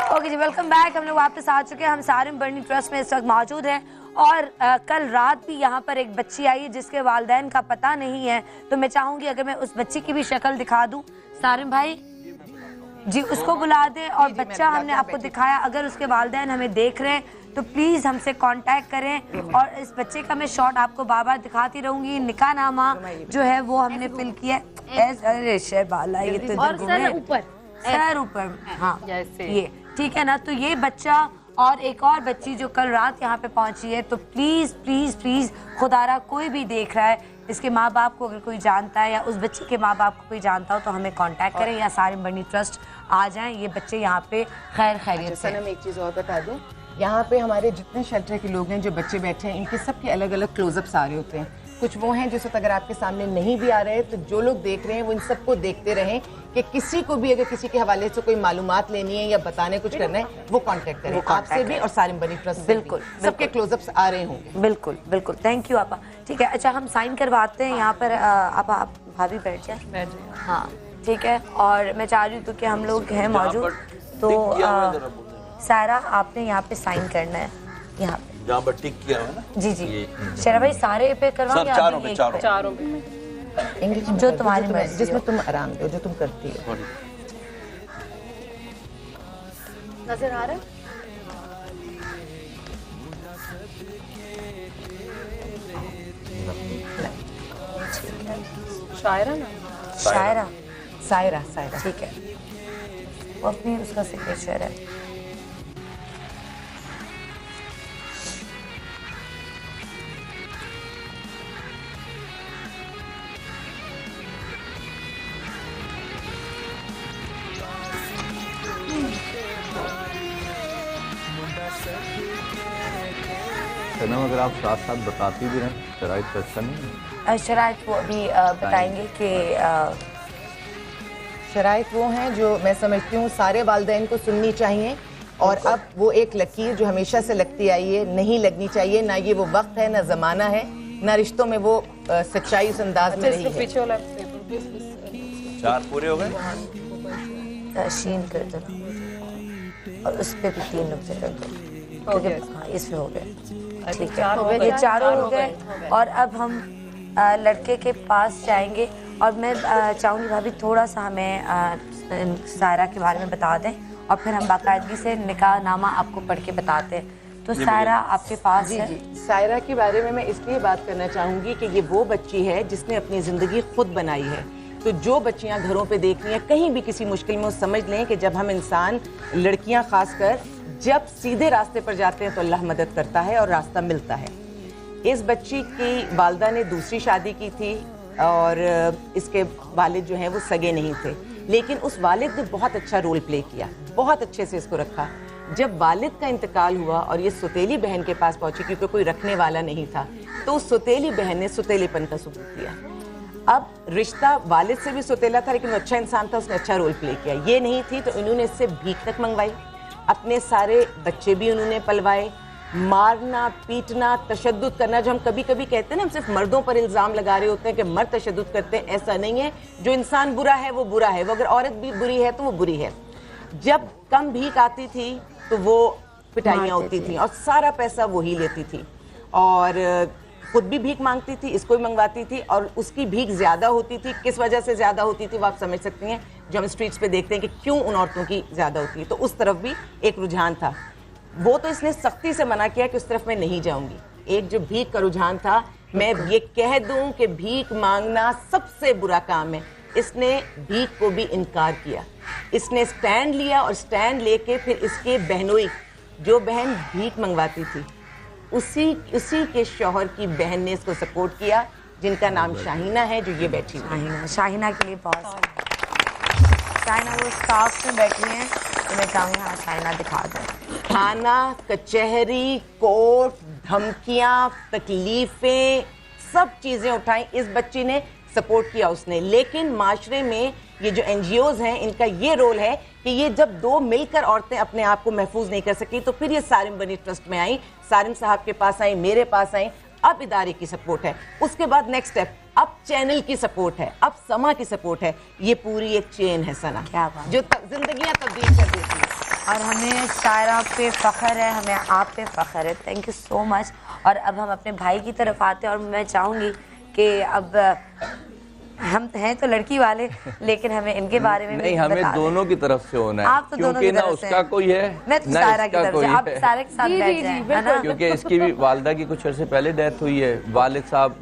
ओके जी, वेलकम बैक। हम लोग वापस आ चुके हैं। हम सारिम बर्नी ट्रस्ट में इस वक्त मौजूद हैं और कल रात भी यहाँ पर एक बच्ची आई है जिसके वालिदैन का पता नहीं है। तो मैं चाहूंगी अगर मैं उस बच्ची की भी शक्ल दिखा दूं, सारिम भाई जी उसको बुला दे। और बच्चा हमने आपको दिखाया, अगर उसके वालिदैन हमें देख रहे हैं तो प्लीज हमसे कांटेक्ट करें। और इस बच्चे का मैं शॉट आपको बार बार दिखाती रहूंगी। निकाहनामा जो है वो हमने फिल किया है। अरे शहबाला, ये तो और सर ऊपर, सर ऊपर, हाँ जैसे ये ठीक है ना। तो ये बच्चा और एक और बच्ची जो कल रात यहाँ पे पहुंची है, तो प्लीज प्लीज प्लीज खुदारा कोई भी देख रहा है, इसके माँ बाप को अगर कोई जानता है या उस बच्ची के माँ बाप को कोई जानता हो तो हमें कांटेक्ट करें या सारिम बर्नी ट्रस्ट आ जाएं। ये बच्चे यहाँ पे खैर खैरियत से। सनम एक चीज़ और बता दूं, यहाँ पे हमारे जितने शेल्टर के लोग हैं, जो बच्चे बैठे हैं, इनके सबके अलग अलग क्लोजअप्स आ रहे होते हैं। कुछ वो हैं जिस वक्त अगर आपके सामने नहीं भी आ रहे हैं तो जो लोग देख रहे हैं वो इन सबको देखते रहें कि किसी को भी अगर किसी के हवाले से कोई मालूमात लेनी है या बताने कुछ करना है वो कांटेक्ट करें, आपसे भी और सारिम बर्नी ट्रस्ट से। बिल्कुल, सबके क्लोजअप्स आ रहे होंगे। बिल्कुल बिल्कुल, थैंक यू आपा। ठीक है, अच्छा हम साइन करवाते हैं यहाँ पर। आप भाभी बैठ जाए। हाँ ठीक है, और मैं चाह रही हूँ कि हम लोग हैं मौजूद, तो सारा आपने यहाँ पे साइन करना है, यहाँ पे जहाँ पर टिक किया है ना। जी जी शरा भाई, सारे पे करवाएंगे? चारों पे। इंग्लिश जो तुम्हारी मर्जी, जिसमें तुम आराम दो, जो तुम करती हो। नजर आ रहा है? शायरा ना, शायरा, सायरा, सायरा ठीक है, वो अपनी उसका सिग्नेचर है। सनम अगर आप साथ साथ बताती भी रहें शराइत तो अच्छा नहीं है। शराइत वो अभी बताएंगे कि शराइत वो हैं जो मैं समझती हूँ सारे वालिदैन को सुननी चाहिए। और अब वो एक लकीर जो हमेशा से लगती आई है नहीं लगनी चाहिए। ना ये वो वक्त है, ना ज़माना है, ना रिश्तों में वो सच्चाई उस अंदाज में रही है। 4 पूरे हो गए। शीन कर दो और उस पे भी 3 नुक्ते कर दो, क्योंकि हाँ इसमें हो गए। ठीक है, ये चारों हो गए। और अब हम लड़के के पास जाएंगे और मैं चाहूँगी भाभी थोड़ा सा हमें सायरा के बारे में बता दें और फिर हम बाकायदगी से निकाहनामा आपको पढ़ के बताते हैं। तो सायरा आपके पास है। सायरा के बारे में मैं इसलिए बात करना चाहूँगी कि ये वो बच्ची है जिसने अपनी ज़िंदगी खुद बनाई है। तो जो बच्चियाँ घरों पे देख रही हैं कहीं भी किसी मुश्किल में, वो समझ लें कि जब हम इंसान, लड़कियाँ खासकर, जब सीधे रास्ते पर जाते हैं तो अल्लाह मदद करता है और रास्ता मिलता है। इस बच्ची की वालदा ने दूसरी शादी की थी और इसके वालिद जो हैं वो सगे नहीं थे, लेकिन उस वालिद ने बहुत अच्छा रोल प्ले किया, बहुत अच्छे से इसको रखा। जब वालिद का इंतकाल हुआ और ये सौतेली बहन के पास पहुंची क्योंकि कोई रखने वाला नहीं था, तो उस सौतेली बहन ने सौतेलेपन का सबूत दिया। अब रिश्ता वालिद से भी सौतेला था लेकिन वो अच्छा इंसान था, उसने अच्छा रोल प्ले किया। ये नहीं थी तो इन्होंने इससे भीख तक मंगवाई, अपने सारे बच्चे भी उन्होंने पलवाए। मारना, पीटना, तशद्दुद करना, जो हम कभी कभी कहते हैं ना, हम सिर्फ मर्दों पर इल्ज़ाम लगा रहे होते हैं कि मर्द तशद्दुद करते हैं, ऐसा नहीं है। जो इंसान बुरा है वो बुरा है, वो अगर औरत भी बुरी है तो वो बुरी है। जब कम भीख आती थी तो वो पिटाइयाँ होती थी और सारा पैसा वही लेती थी और खुद भी भीख मांगती थी, इसको भी मंगवाती थी और उसकी भीख ज़्यादा होती थी। किस वजह से ज़्यादा होती थी वो आप समझ सकती हैं, जो हम स्ट्रीट्स पे देखते हैं कि क्यों उन औरतों की ज़्यादा होती है। तो उस तरफ भी एक रुझान था, वो तो इसने सख्ती से मना किया कि उस तरफ मैं नहीं जाऊंगी। एक जो भीख का रुझान था, मैं ये कह दूं कि भीख मांगना सबसे बुरा काम है, इसने भीख को भी इनकार किया। इसने स्टैंड लिया और स्टैंड लेके फिर इसके बहनोई, जो बहन भीख मंगवाती थी, उसी के शौहर की बहन ने इसको सपोर्ट किया, जिनका नाम शाहीना है, जो ये बैठी है। शाहीना के लिए बहुत शाहीना वो स्टाफ में बैठी हैं, तो मैं चाहूँगी हाँ शाहीना दिखा दें। थाना, कचहरी, कोर्ट, धमकियाँ, तकलीफें, सब चीज़ें उठाई, इस बच्ची ने सपोर्ट किया उसने। लेकिन माशरे में ये जो NGOs हैं, इनका ये रोल है कि ये जब दो मिलकर औरतें अपने आप को महफूज नहीं कर सकी, तो फिर ये सारिम बनी ट्रस्ट में आई, सारिम साहब के पास आई, मेरे पास आई। अब इदारे की सपोर्ट है, उसके बाद नेक्स्ट स्टेप, अब चैनल की सपोर्ट है, अब समा की सपोर्ट है। ये पूरी एक चेन है सना, क्या बात, जो जिंदगियां तब्दील कर देती है। और हमें सायरा पे फ़ख्र है, हमें आप पे फ़ख्र है। Thank you so much. और अब हम अपने भाई की तरफ आते हैं और मैं चाहूँगी कि अब हम हैं तो लड़की वाले, लेकिन हमें इनके बारे में नहीं, हमें दोनों की तरफ से होना है। आप तो क्योंकि ना उसका कोई है, मैं तो सायरा की तरफ से, आप सारे के साथ बैठ जाएं, है ना? क्योंकि इसकी भी वालिदा की कुछ अरसे पहले डेथ हुई है, वालिद साहब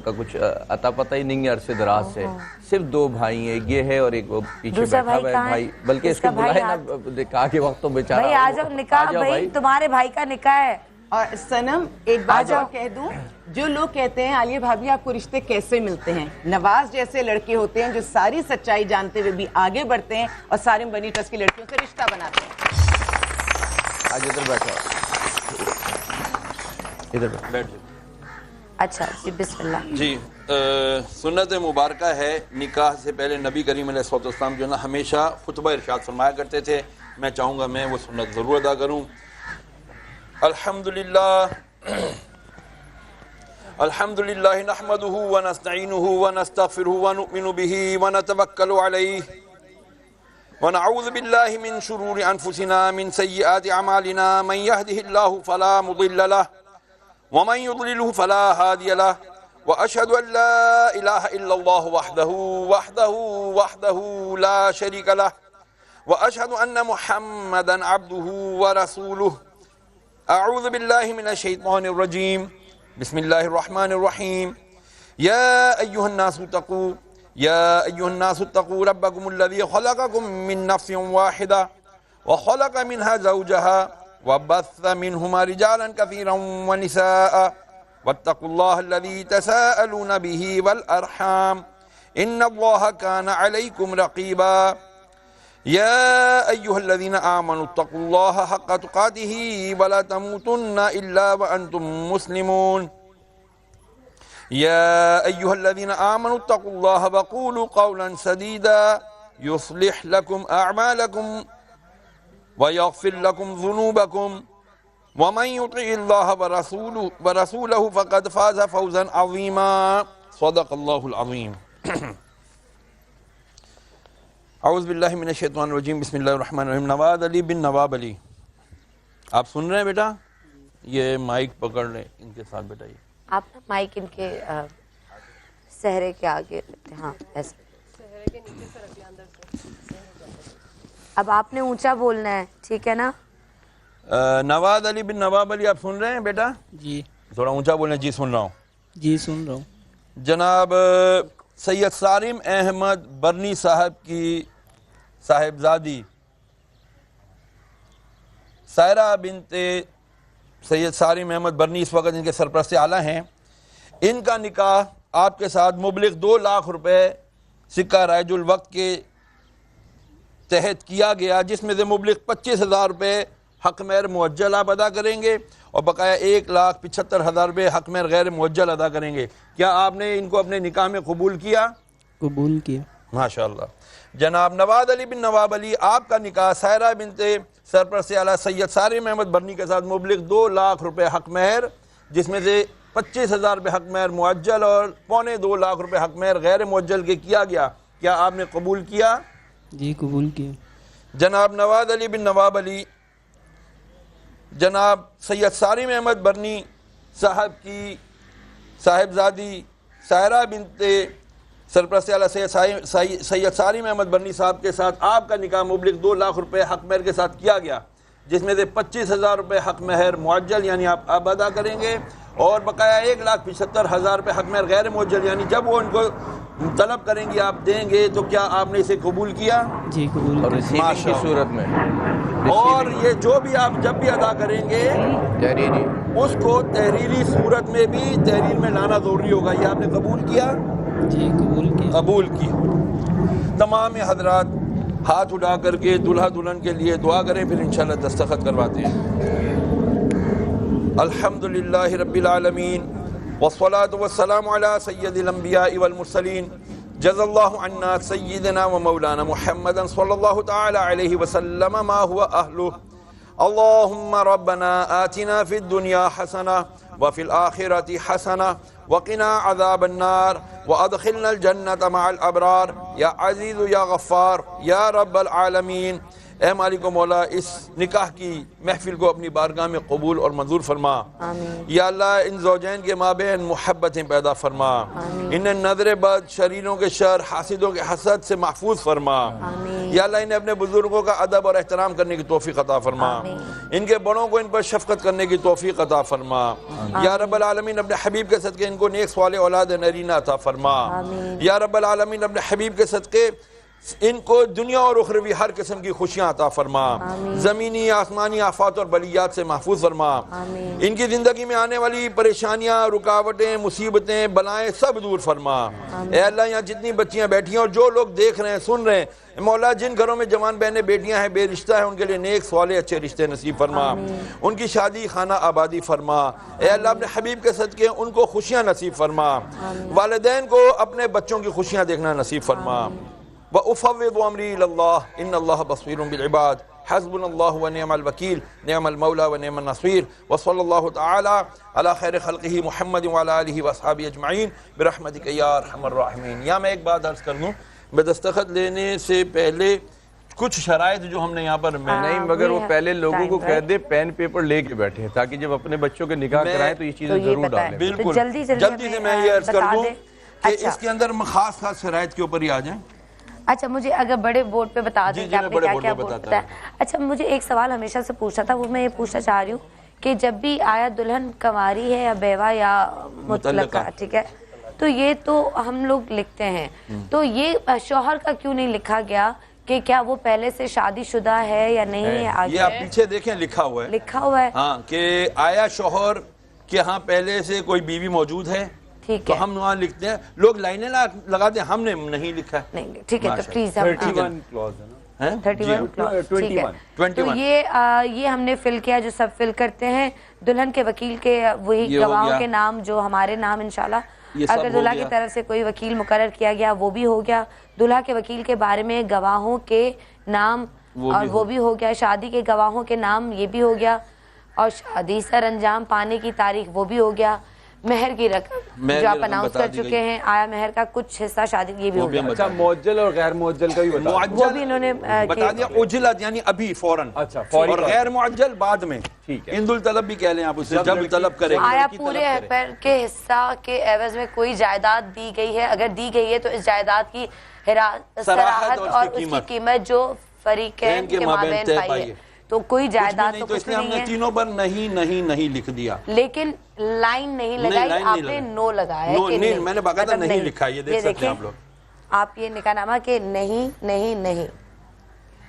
का कुछ अता पता ही नहीं है अरसे दराज से। सिर्फ दो भाई हैं, ये है और एक वो पीछे बैठा हुआ है भाई, बल्कि इसको बुलाए ना, निकाह के वक्त तो बेचारा भाई आ जाओ, निकाह भाई, तुम्हारे भाई का निकाह है। और सनम एक बात और कह दूं, जो लोग कहते हैं आलिया भाभी आपको रिश्ते कैसे मिलते हैं, नवाज जैसे लड़के होते हैं जो सारी सच्चाई जानते हुए भी आगे बढ़ते हैं और सारिम बनी ट्रस्ट की लड़कियों से रिश्ता बनाते हैं। आज इधर बैठो, इधर बैठ। अच्छा जी, बिस्मिल्लाह जी। सुन्नत मुबारक है, निकाह से पहले नबी करीम अलैहिस्सलाम जो ना हमेशा खुतबा इरशाद फरमाया करते थे। मैं चाहूँगा मैं वो सुन्नत ज़रूर अदा करूँ। अल्हम्दुलिल्लाह अल्हम्दुलिल्लाह नहमदुहु व नस्तईनुहु व नस्तगफिरुहु व नुमिनु बिही व नतवक्कलु अलैहि व नऊज़ु बिल्लाहि मिन शुरूरि अनफुसिना मिन सय्यिआति अमालिना मन यहदिहिल्लाहु फला मुदिल्ल लहु व मन युद्लिलहु फला हादिय लहु व अशहदु अन ला इलाहा इल्लल्लाहु वहदहु ला शरीका लहु व अशहदु अन्ना मुहम्मदन अब्दुहु व रसूलुहु। अऊज़ु बिल्लाहि मिनश शैतानिर रजीम। बिस्मिल्लाहिर रहमानिर रहीम। या अय्युहन्नासु तक़ू रब्बकुमुल्लज़ी खलक़कुम मिन नफ्सिन वाहिदा व खलक़ मिनहा ज़ौजहा व बस्स मिनहुमा रिजालन कसीरन व निसाअ वत्तक़ुल्लाहल्लज़ी तसाअलून बिही वल अरहाम इन्नल्लाहा काना अलैकुम रक़ीबा। या अय्युहल्लज़ीना आमनु तक़ुल्लाहा हक़्क़ तुक़ातिही व ला तमूतुन्ना इल्ला व अंतुम मुस्लिमून। या अय्युहल्लज़ीना आमनु तक़ुल्लाहा व क़ूलू क़ौलन सदीदा युस्लिह लकुम अअमालकुम व यग़फ़िर लकुम ज़ुनूबकुम व मन युतिइल्लाह व रसूलहु फ़क़द फ़ाज़ फ़ौज़न अज़ीमा। सदक़ल्लाहुल अज़ीम। औज़ु बिल्लाहि मिनश शैतानिर रजीम। बिस्मिल्लाहिर रहमानिर रहीम। नवाज़ अली बिन नवाब अली, आप सुन रहे हैं बेटा? ये माइक पकड़ लें, इनके साथ बैठाइए। आप ना माइक इनके सहरे के आगे लेते हैं, हाँ ऐसे। सहरे के नीचे से रखना अंदर से। अब आपने ऊंचा बोलना है, ठीक है ना? नवाज अली बिन नवाब अली, आप सुन रहे हैं बेटा? जी। थोड़ा ऊंचा बोलें। जी सुन रहा हूँ। जी सुन रहा हूँ। जनाब सैयद सारिम अहमद बरनी साहब की साहिबजादी सायरा बिनते सैयद सारिम अहमद बरनी इस वक्त इनके सरपरस्त आला हैं। इनका निकाह आपके साथ मुबलिग 2 लाख रुपए सिक्का रायजुल वक्त के तहत किया गया, जिसमें से मुबलिग 25,000 रुपये हक मेहर मुअज्जल आप अदा करेंगे और बकाया 1,75,000 रुपये हक मेहर गैर मुअज्जल अदा करेंगे। क्या आपने इनको अपने निकाह में कबूल किया? कबूल किया। माशाअल्लाह। जनाब नवाज अली बिन नवाब अली, आपका निकाह सायरा बिनते सरपरस्त आला सैयद सारिम अहमद बरनी के साथ मुबलिग 2 लाख रुपये हक मेहर, जिसमें से 25,000 रुपये हक मेहर मुअज्जल और 2.25 लाख रुपये हक मेहर गैर मुअज्जल के किया गया। क्या आपने कबूल किया? जी कबूल किया। जनाब नवाज अली बिन नवाब अली, जनाब सैयद सारिम अहमद बरनी साहब की साहिबजादी सायरा बिनते सरपरस्त आला सैयद सारिम अहमद बरनी साहब के साथ आपका निकाह मुबलिग 2 लाख रुपये हक मेहर के साथ किया गया, जिसमें से 25,000 रुपये हक मेहर मुअज्जल यानी आप अब अदा करेंगे और बकाया 1,75,000 रुपये हक मेहर गैर मुअज्जल यानी जब वो उनको तलब करेंगे आप देंगे। तो क्या आपने इसे कबूल किया? जी कबूल। और रिसीविंग की सूरत में, और ये जो भी आप जब भी अदा करेंगे तहरीरी, उसको तहरीरी सूरत में भी तहरीर में लाना जरूरी होगा। ये आपने कबूल किया? जी कबूल किया। कबूल किया। तमाम हजरात हाथ उठा करके दुल्हा दुल्हन के लिए दुआ करें, फिर इंशाल्लाह दस्तखत करवाते हैं। अल्हम्दुलिल्लाहि रब्बिल आलमीन वस्सलातु वस्सलामु अला सय्यदिल अंबिया वल मुरसलीन जज़ल्लाहु अन्ना सय्यिदना व मौलाना मुहम्मदन सल्लल्लाहु तआला अलैहि वसल्लम मा हुवा अहलुहु। अल्लाहुम्मा रब्बना आतिना फिद दुनिया हसना व फिल आखिरति हसना वक़िना अज़ाबन नार व अदखिलनल जन्नत मअल अबरार या अज़ीज़ या गफ़्फ़ार या रब्बल आलमीन। ए मालिक व मौला, इस निकाह की महफिल को अपनी बारगाह में कबूल और मंजूर फरमा। या अल्लाह इन ज़ौजैन के माबैन मोहब्बतें पैदा फरमा, इन्हें नज़र बद, शरीरों के शर, हासिदों के हसद से महफूज फरमा। या अल्लाह इन्हें अपने बुजुर्गों का अदब और एहतराम करने की तौफीक अता फरमा, इनके बड़ों को इन पर शफकत करने की तौफीक अता फरमा। या रब्बल आलमीन अपने हबीब के सदके इनको नेक सवाले औलाद नरीना अता फरमा। या रब्बल आलमीन अपने हबीब के सदके इनको दुनिया और उखरवी हर किस्म की खुशियाँ अता फरमा, ज़मीनी आसमानी आफात और बलियात से महफूज फरमा। इनकी ज़िंदगी में आने वाली परेशानियाँ, रुकावटें, मुसीबतें, बलाएं सब दूर फरमा। ए अल्लाह, यहाँ जितनी बच्चियाँ बैठी हैं और जो लोग देख रहे हैं, सुन रहे हैं, मौला जिन घरों में जवान बहनें बेटियां हैं, बेरिश्ता है, उनके लिए नेक सवाले अच्छे रिश्ते नसीब फरमा, उनकी शादी खाना आबादी फरमा। ए अल्लाह, अपने हबीब के सदके उनको खुशियाँ नसीब फरमा, वालिदैन को अपने बच्चों की खुशियाँ देखना नसीब फरमा। व उफ़व्विदु अमरी इलल्लाह इन्नल्लाह बसीरुम बिल इबाद हस्बुनल्लाहु व निअमल वकील निअमल मौला व निअमन नसीर व सल्लल्लाहु तआला अला खैर खल्क़िही मुहम्मद व अला आलिहि व अस्हाबिही अजमईन बिरहमतिका या अरहमर राहिमीन। या मैं एक बात अर्ज़ कर दूँ, मैं दस्तखत लेने से पहले कुछ शराइत जो हमने यहाँ पर नहीं, मगर वो पहले लोगों को कह दे पेन पेपर लेके बैठे, ताकि जब अपने बच्चों के निकाह कराएं तो ये चीजें जरूर डालें। बिल्कुल, जल्दी से मैं ये अर्ज़ कर दूँ कि इसके अंदर खास शराइत के ऊपर ही आ जाएं। अच्छा, मुझे अगर बड़े बोर्ड पे बता दें कि आपने क्या क्या बोलता है। अच्छा, मुझे एक सवाल हमेशा से पूछना था, वो मैं ये पूछना चाह रही हूँ कि जब भी आया दुल्हन कंवारी है या बेवा या मुतल्लका, ठीक है, तो ये तो हम लोग लिखते हैं, तो ये शौहर का क्यों नहीं लिखा गया कि क्या वो पहले से शादीशुदा है या नहीं है? आगे ये आप पीछे देखें, लिखा हुआ है हाँ, कि आया शौहर के यहाँ पहले से कोई बीवी मौजूद है, तो हम वहाँ लिखते हैं। लोग लाइनें लगाते हैं, हमने नहीं लिखा। नहीं, ठीक है, तो प्लीज 31 क्लॉज है ना, 31 क्लॉज, ठीक है। तो ये हमने फिल किया, जो सब फिल करते हैं। दुल्हन के वकील के वही गवाहों के नाम जो हमारे नाम इंशाल्लाह, अगर दुल्हा की तरफ से कोई वकील मुकर्रर किया गया वो भी हो गया, दुल्हा के वकील के बारे में गवाहों के नाम और वो भी हो गया, शादी के गवाहों के नाम ये भी हो गया, और शादी सर अंजाम पाने की तारीख वो भी हो गया, मेहर की रकम जो आप अनाउंस कर चुके हैं, आया मेहर का कुछ हिस्सा शादी ये भी हो गया। अच्छा, मुअज्जल और गैर मुअज्जल का भी बता, वो भी इन्होंने बता दिया। उजलत यानी अभी फौरन, अच्छा, और गैर मुअज्जल बाद में, ठीक है। इंदुल तलब भी कह लें आप उससे, जब तलब करेंगे। आया पूरे पर के हिस्सा के एवज में कोई जायदाद दी गई है, अगर दी गई है तो इस जायदाद की सराहत और उसकी कीमत जो फरीकैन के माबैन पाई है, तो कोई जायदाद नहीं, तो तो कुछ इसलिए नहीं हमने है। तीनों पर नहीं नहीं नहीं लिख दिया। लेकिन लाइन नहीं लगाई, लाइन नहीं आपने लगाई। नो लगाया नो कि नहीं, मैंने बाकायदा मतलब नहीं लिखा है, ये देख सकते हैं आप लोग। आप ये निकाहनामा के नहीं नहीं नहीं,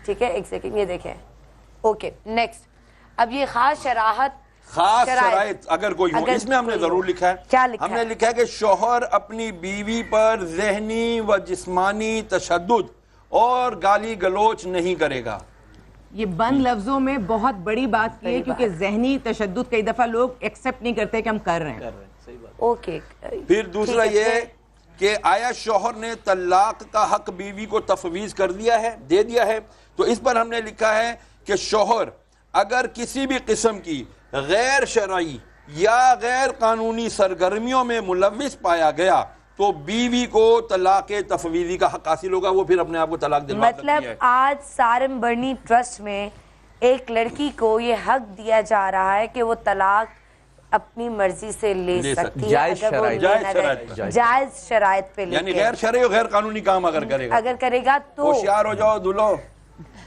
ठीक है, एक सेकंड, ये देखें। Okay, next. अब ये खास खास शराइत अगर कोई हो, अगर इसमें हमने कोई जरूर हो। लिखा है। क्या लिखा हमने है? लिखा है कि शौहर अपनी बीवी पर ज़हनी व जिस्मानी तशद्दुद और गाली गलोच नहीं करेगा। ये बंद लफ्जों में बहुत बड़ी बात की है, क्योंकि जहनी तशद्दुद कई दफा लोग एक्सेप्ट नहीं करते कि हम कर रहे हैं। ओके, फिर दूसरा ये कि आया शौहर ने तलाक का हक बीवी को तफवीज कर दिया है, दे दिया है। तो इस पर हमने लिखा है कि शौहर अगर किसी भी किस्म की गैर शरई या गैर कानूनी सरगर्मियों में मुलविस पाया गया तो बीवी को तलाक तफवीजी का हक हासिल होगा, वो फिर अपने आप को तलाक दिलवा सकती है। मतलब आज सारम बर्नी ट्रस्ट में एक लड़की को ये हक दिया जा रहा है कि वो तलाक अपनी मर्जी से ले सकती है, जायज अगर वो शराइत। जायज शराइत पे यानी लेके गैर शरई और गैर कानूनी काम अगर करेगा, अगर करेगा तो होशियार हो जाओ दुल्हो,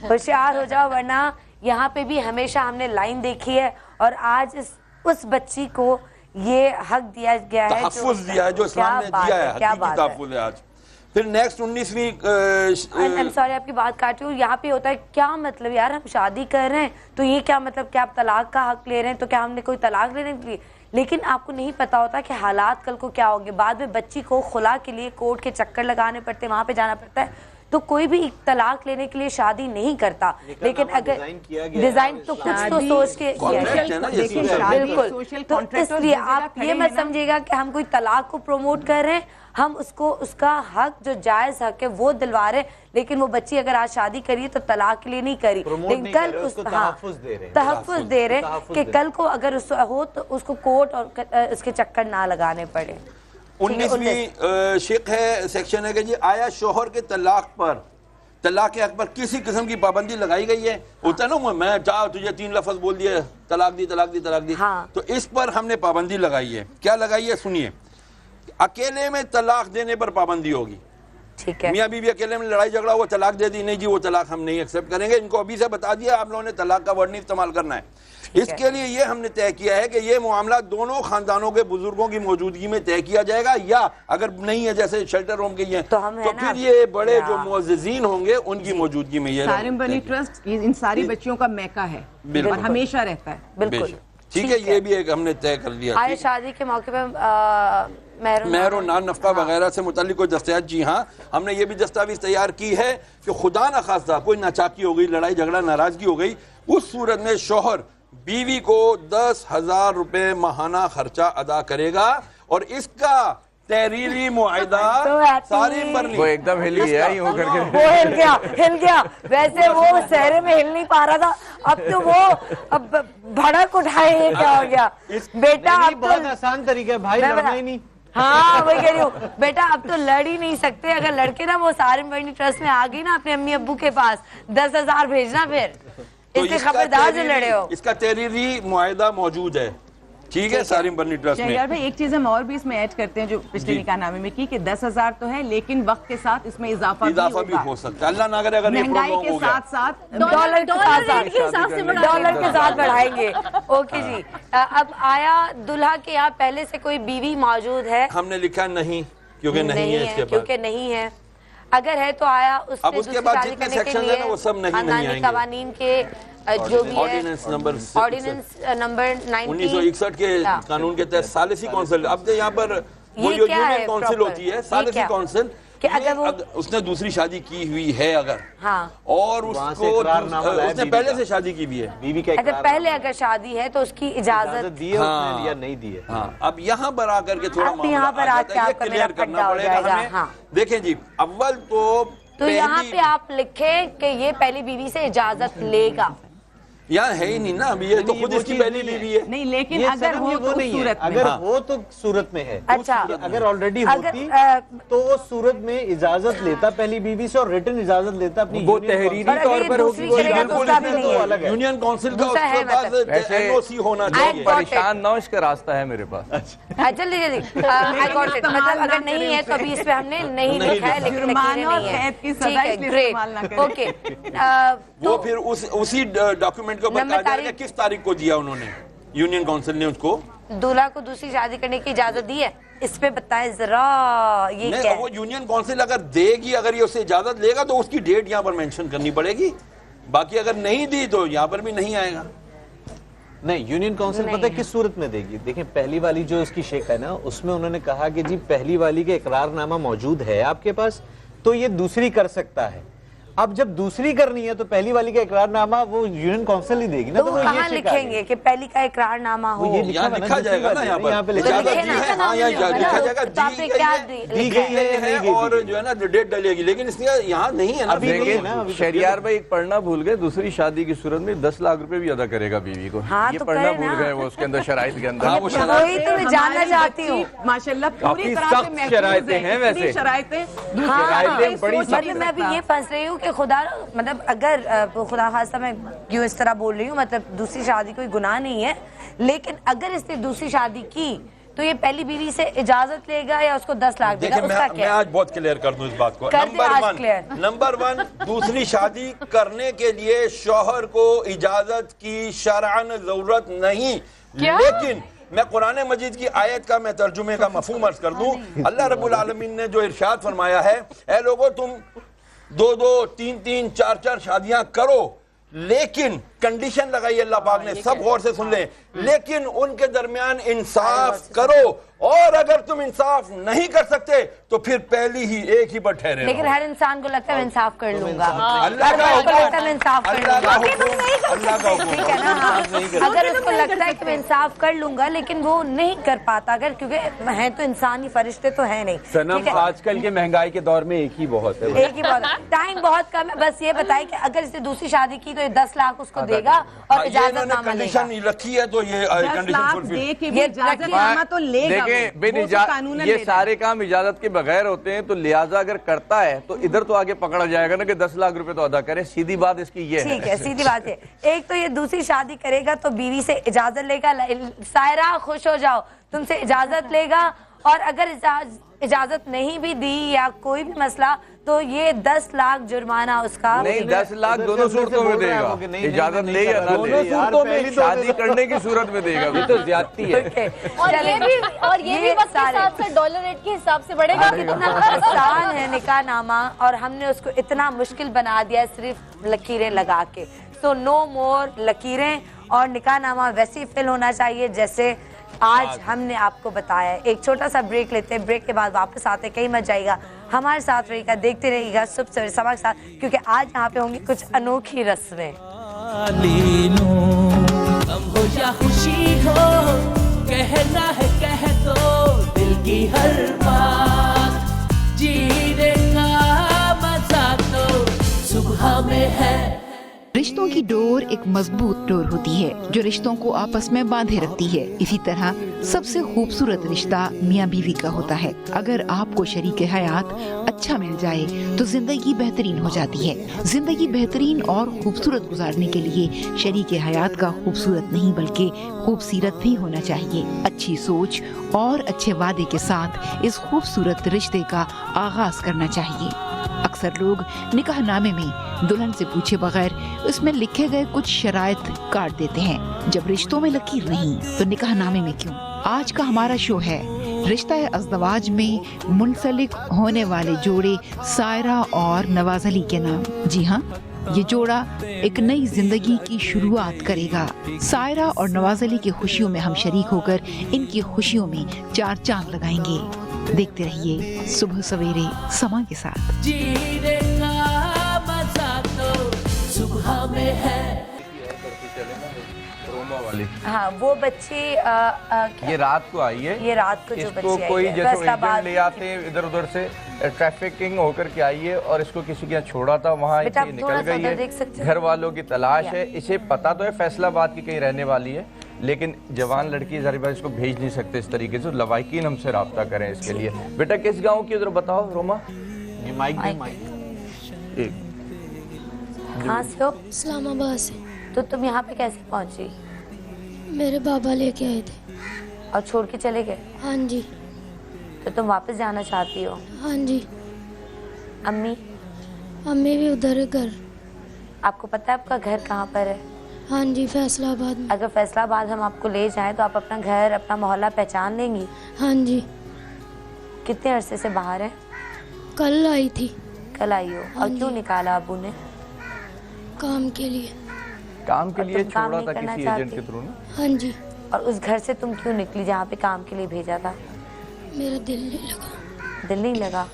होशियार हो जाओ, वरना यहाँ पे भी हमेशा हमने लाइन देखी है और आज उस बच्ची को ये हक दिया गया है, तहफ़्फ़ुज़ दिया है, जो इस्लाम ने दिया है, क्या हकीकी बात है। तहफ़्फ़ुज़ है आज। फिर नेक्स्ट 19वीं आई एम सॉरी आपकी बात काट रही हूँ। यहाँ पे होता है क्या मतलब यार, हम शादी कर रहे हैं तो ये क्या मतलब कि आप तलाक का हक ले रहे हैं, तो क्या हमने कोई तलाक लेने के लिए? लेकिन आपको नहीं पता होता कि हालात कल को क्या होंगे। बाद में बच्ची को खुला के लिए कोर्ट के चक्कर लगाने पड़ते हैं, वहां पे जाना पड़ता है। तो कोई भी तलाक लेने के लिए शादी नहीं करता, लेकिन अगर डिजाइन तो कुछ तो सोच के किया है। बिल्कुल, तो इसलिए आप ये मत समझिएगा कि हम कोई तलाक को प्रमोट कर रहे हैं, हम उसको उसका हक जो जायज हक है वो दिलवा रहे हैं। लेकिन वो बच्ची अगर आज शादी करी तो तलाक के लिए नहीं करी, लेकिन कल तहफ़्फ़ुज़ दे रहे हैं कि कल को अगर उस हो तो उसको कोर्ट और उसके चक्कर ना लगाने पड़े। 19वीं शेख है सेक्शन है कि जी आया शोहर के तलाक पर, तलाक के हक पर किसी किस्म की पाबंदी लगाई गई है? होता है ना, मैं चाह तुझे 3 लफ्ज बोल दिए, तलाक दी तलाक दी तलाक दी। हाँ। तो इस पर हमने पाबंदी लगाई है। क्या लगाई है सुनिए। अकेले में तलाक देने पर पाबंदी होगी। ठीक है, मियाँ बीवी अकेले में लड़ाई झगड़ा हुआ, तलाक दे दी, नहीं जी वो तलाक हम नहीं एक्सेप्ट करेंगे। इनको अभी से बता दिया आप लोगों ने तलाक का वर्ड नहीं इस्तेमाल करना है। इसके लिए ये हमने तय किया है कि ये मामला दोनों खानदानों के बुजुर्गों की मौजूदगी में तय किया जाएगा, या अगर नहीं है जैसे शेल्टर होम के तो हम है तो ना, फिर ये बड़े जो मुअज़्ज़िज़ीन होंगे उनकी मौजूदगी में ये सारिम बनी ट्रस्ट इन सारी बच्चियों का मैका है और हमेशा रहता है। बिल्कुल ठीक है, ये भी एक हमने तय कर लिया। आज शादी के मौके पे महर और नान नफका वगैरह से मुतालिक कोई दस्तावेज, जी हाँ, हमने ये भी दस्तावेज तैयार की है कि खुदा न खास्ता कोई नाचाकी हो गई, लड़ाई झगड़ा नाराजगी हो गई, उस सूरत में शौहर बीवी को 10,000 रुपए माहाना खर्चा अदा करेगा और इसका तहरीरी मुआहिदा सारी बरनी। वो एकदम हिल गया यूं करके, वो हिल गया। वैसे वो सहरे में हिल नहीं पा रहा था, अब तो वो अब भड़क उठाए, ये क्या हो गया बेटा? अब बहुत आसान तरीका है भाई, लड़ना ही नहीं। हाँ वही कह रही हूँ बेटा, अब तो लड़ ही नहीं सकते। अगर लड़के ना वो सारिम बर्नी ट्रस्ट में आ गई ना अपने अम्मी अब्बू के पास, 10,000 भेजना फिर, इससे खबरदार जो लड़े हो। इसका तहरीरी मुआहिदा मौजूद है, ठीक है, सारिम बर्नी ट्रस्ट में। यार भाई एक चीज हम और भी इसमें ऐड करते हैं जो पिछले निकाहनामे में की कि 10,000 तो है, लेकिन वक्त के साथ इसमें इजाफा भी हो सकता है। अल्लाह ना करे अगर महंगाई के साथ साथ डॉलर के साथ बढ़ाएंगे। ओके जी, अब आया दुल्हा के यहाँ पहले से कोई बीवी मौजूद है? हमने लिखा नहीं, क्योंकि नहीं है इसके बाद, क्योंकि नहीं है। अगर है तो आया अब उसके बाद जितने सेक्शन है ना वो सब नहीं आएंगे। कवानीन के जो भी है, ऑर्डिनेंस नंबर 1961 के कानून के तहत सालिसी काउंसिल, अब यहाँ पर वो जो यूनियन काउंसिल होती है, सालिसी काउंसिल, कि अगर वो उसने दूसरी शादी की हुई है अगर, हाँ, और उसको उसने पहले से शादी की भी है, बीवी का अगर पहले अगर शादी है तो उसकी इजाजत दी है उसने या नहीं दी है। हाँ, अब यहाँ पर आकर के थोड़ा यहाँ पर आके क्लियर करना पड़ेगा हमें। हाँ। देखें जी, अव्वल तो यहाँ पे आप लिखे कि ये पहली बीवी से इजाजत लेगा, यहाँ है ही नहीं ना अभी, ये तो खुद इसकी पहली बीवी है। नहीं, लेकिन अगर हो तो सूरत में, अगर हो तो सूरत में है। अच्छा, अगर ऑलरेडी होती तो उस सूरत में इजाजत लेता पहली बीवी से और रिटर्न इजाजत लेता अपनी, वो तहरीरी तौर पर होगी, यूनियन काउंसिल का उसके बाद एनओसी होना चाहिए। परेशान ना, इसका रास्ता है मेरे पास। जल्दी जल्दी आई गॉट इट। मतलब अगर नहीं है तो अभी इस पे हमने नहीं लिखा है, लेकिन नहीं है। ठीक है, ग्रेट, ओके। वो फिर उसी डॉक्यूमेंट गवर्नमेंट के ऊपर कहा जा रहा है किस तारीख को दिया उन्होंने, यूनियन काउंसिल ने उसको दूल्हा को दूसरी शादी करने की इजाजत दी है? इस पे बताएं जरा, ये क्या है? वो यूनियन काउंसिल अगर देगी, अगर ये उससे इजाजत लेगा तो उसकी डेट यहाँ पर मेंशन करनी पड़ेगी, बाकी अगर नहीं दी तो यहाँ पर भी नहीं आएगा। नहीं, यूनियन काउंसिल पता है किस सूरत में देगी? देखिए, पहली वाली जो इसकी शेक है ना, उसमें उन्होंने कहा कि जी पहली वाली का इकरारनामा मौजूद है आपके पास तो ये दूसरी कर सकता है। अब जब दूसरी करनी है तो पहली वाली का इकरारनामा वो यूनियन काउंसिल नहीं देगी ना, तो वो कहाँ लिखेंगे कि पहली का इकरारनामा हो? ये लिखा जाएगा ना, यहाँ पे लिखा जाएगा दी गई है और जो है ना डेट डलेगी, लेकिन इसलिए यहाँ नहीं है ना। लेकिन शहरियार भाई एक पढ़ना भूल गए, दूसरी शादी की सूरत में 10 लाख रुपए भी अदा करेगा बीवी को। ये पढ़ना भूल गए वो उसके अंदर शराइत के अंदर। वही तो मैं जानना चाहती हूँ। माशाल्लाह पूरी तरह से शराइतें हैं वैसे, शराइतें बड़ी। मतलब मैं अभी ये फंस रही हूँ कि खुदा, मतलब अगर खुदा खास्ता मैं क्यों इस तरह बोल रही हूँ, मतलब दूसरी शादी कोई गुनाह नहीं है, लेकिन अगर इसने दूसरी शादी की तो ये पहली बीवी से इजाजत लेगा या उसको 10 लाख देगा? उसका क्या? मैं आज बहुत क्लियर कर दूं इस बात को। नंबर वन, दूसरी शादी करने के लिए शौहर को इजाजत की शरअन जरूरत नहीं, लेकिन मैं कुरान मजीद की आयत का मैं तर्जुमे का मफहूम अर्ज कर दूं। अल्लाह रब्बुल आलमीन ने जो इरशाद फरमाया है, ऐ लोगों तुम 2-2, 3-3, 4-4 शादियां करो, लेकिन कंडीशन लगाई अल्लाह पाक ने, सब गौर से सुन लें, लेकिन उनके दरमियान इंसाफ करो, और अगर तुम इंसाफ नहीं कर सकते तो फिर पहली ही एक ही पर ठहरे। लेकिन हर इंसान को लगता है मैं इंसाफ कर लूंगा, अल्लाह का हुक्म, इंसाफ कर लूंगा, अल्लाह का हुक्म, ठीक है ना? अगर उसको लगता है कि मैं इंसाफ कर लूंगा लेकिन वो नहीं कर पाता, अगर क्योंकि हैं तो इंसानी फरिश्ते तो है नहीं। सनम आजकल के महंगाई के दौर में एक ही बहुत है, एक ही बहुत, टाइम बहुत कम है। बस ये बताएं कि अगर इसने दूसरी शादी की तो ये 10 लाख उसको देगा और इजाजतनामा कंडीशन रखी है, तो ये इजाजतनामा तो लेगा। बिन ये सारे काम इजाजत के बगैर होते हैं, तो लिहाजा अगर करता है तो इधर तो आगे पकड़ा जाएगा ना कि 10 लाख रुपए तो अदा करे। सीधी बात इसकी ये है। ठीक है, सीधी बात है। एक तो ये दूसरी शादी करेगा तो बीवी से इजाजत लेगा, सायरा खुश हो जाओ, तुमसे इजाजत लेगा, और अगर इजाजत नहीं भी दी या कोई भी मसला तो ये 10 लाख जुर्माना उसका। नहीं, 10 लाख दोनों सूरतों में देगा, इजाजत ले या ना ले, सूरतों में शादी करने की सूरत में देगा, ये तो ज्यादती है। और ये भी वक्त के साथ साथ डॉलर रेट के हिसाब से बढ़ेगा। कितना आसान है निकाह नामा, और हमने उसको इतना मुश्किल बना दिया सिर्फ लकीरें लगा के। तो नो मोर लकीरें, और निकाह नामा वैसे ही फिल होना चाहिए जैसे आज हमने आपको बताया। एक छोटा सा ब्रेक लेते हैं, ब्रेक के बाद वापस आते, कहीं मत जाइएगा, हमारे साथ रहिएगा, देखते रहिएगा सुबह सवेरे समा के साथ, क्योंकि आज यहाँ पे होंगी कुछ अनोखी रस्में। हो या खुशी हो, कहना है कह दो दिल की हर बात, जीने का मजा तो सुबह में है। रिश्तों की डोर एक मजबूत डोर होती है जो रिश्तों को आपस में बांधे रखती है। इसी तरह सबसे खूबसूरत रिश्ता मियाँ बीवी का होता है। अगर आपको शरीके हयात अच्छा मिल जाए तो जिंदगी बेहतरीन हो जाती है। जिंदगी बेहतरीन और खूबसूरत गुजारने के लिए शरीके हयात का खूबसूरत नहीं बल्कि खूबसीरत भी होना चाहिए। अच्छी सोच और अच्छे वादे के साथ इस खूबसूरत रिश्ते का आगाज करना चाहिए। अक्सर लोग निकाहनामे में दुल्हन से पूछे बगैर उसमें लिखे गए कुछ शराइत काट देते हैं। जब रिश्तों में लकीर नहीं तो निकाहनामे में क्यों? आज का हमारा शो है रिश्ता अज़दवाज में मुंसलिक होने वाले जोड़े सायरा और नवाज अली के नाम। जी हाँ, ये जोड़ा एक नई जिंदगी की शुरुआत करेगा। सायरा और नवाज अली की खुशियों में हम शरीक होकर इनकी खुशियों में 4 चांद लगाएंगे। देखते रहिए सुबह सवेरे समा के साथ। जीने का मजा तो सुबह में है। वाली हाँ, वो बच्चे ये रात को आई है, ये रात को जो इसको बच्चे कोई आई है, जैसे एजेंट ले आते हैं इधर उधर से, ट्रैफिकिंग होकर के आई है और इसको किसी के यहाँ छोड़ा था, वहाँ निकल गई है। घर वालों की तलाश है, इसे पता तो है फैसलाबाद की कहीं रहने वाली है, लेकिन जवान लड़की ज़ाहिर इसको भेज नहीं सकते इस तरीके से। लवाकिन हमसे रब्ता करें इसके लिए। बेटा किस गाँव की उधर बताओ रोमा? कहाँ से हो? इस्लामाबाद से। तो तुम यहाँ पे कैसे पहुँची? मेरे बाबा लेके आए थे। और छोड़ के चले गए? हाँ जी। तो तुम वापस जाना चाहती हो? हाँ जी। अम्मी? अम्मी भी उधर है घर। आपको पता है आपका घर कहाँ पर है? हाँ जी, फैसलाबाद में। अगर फैसलाबाद हम आपको ले जाएं तो आप अपना घर, अपना मोहल्ला पहचान लेंगी? हाँ जी। कितने अरसे से बाहर है? कल आई थी। कल आई हो? और क्यों निकाला अबू ने? काम के लिए। काम के लिए काम छोड़ा नहीं था करना किसी चाहती? एजेंट के थ्रू ना। हाँ जी। और उस घर से तुम क्यों निकली जहाँ पे काम के लिए भेजा था? मेरा दिल नहीं लगा। दिल नहीं लगा?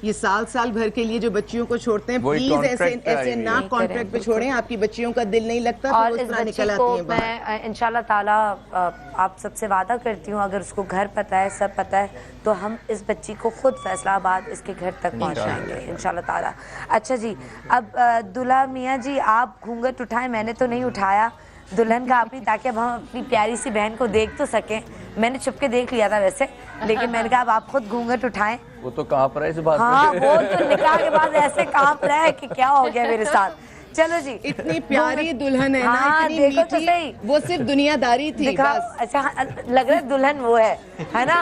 ये साल भर के लिए जो बच्चियों को छोड़ते हैं, वही प्लीज ऐसे contract ऐसे आई ना नहीं कॉन्ट्रैक्ट पे करें। छोड़ें। आपकी बच्चियों का दिल नहीं लगता और तो इस उस तरह बच्ची निकल को आती हैं बाहर। मैं इंशाल्लाह ताला आप सबसे वादा करती हूँ, अगर उसको घर पता है, सब पता है, तो हम इस बच्ची को खुद फैसलाबाद इसके घर तक पहुँचाएंगे इंशाल्लाह ताला। अच्छा जी, अब दुल्हा मियाँ जी आप घूंघट उठाएं, मैंने तो नहीं उठाया दुल्हन का अपनी, ताकि अब हम अपनी प्यारी सी बहन को देख तो सकें। मैंने छुप के देख लिया था वैसे, लेकिन मैंने कहा अब आप खुद घूंघट उठाएं। वो तो कांप रहा है इस बात हाँ, पे। वो तो निकाह के बाद ऐसे कांप रहा है कि क्या हो गया मेरे साथ। चलो जी, इतनी प्यारी दुल्हन है ना, हाँ, इतनी देखो तो मीठी, सही। वो सिर्फ दुनियादारी थी दिखाओ। बस। अच्छा, लग रहा है दुल्हन वो है ना?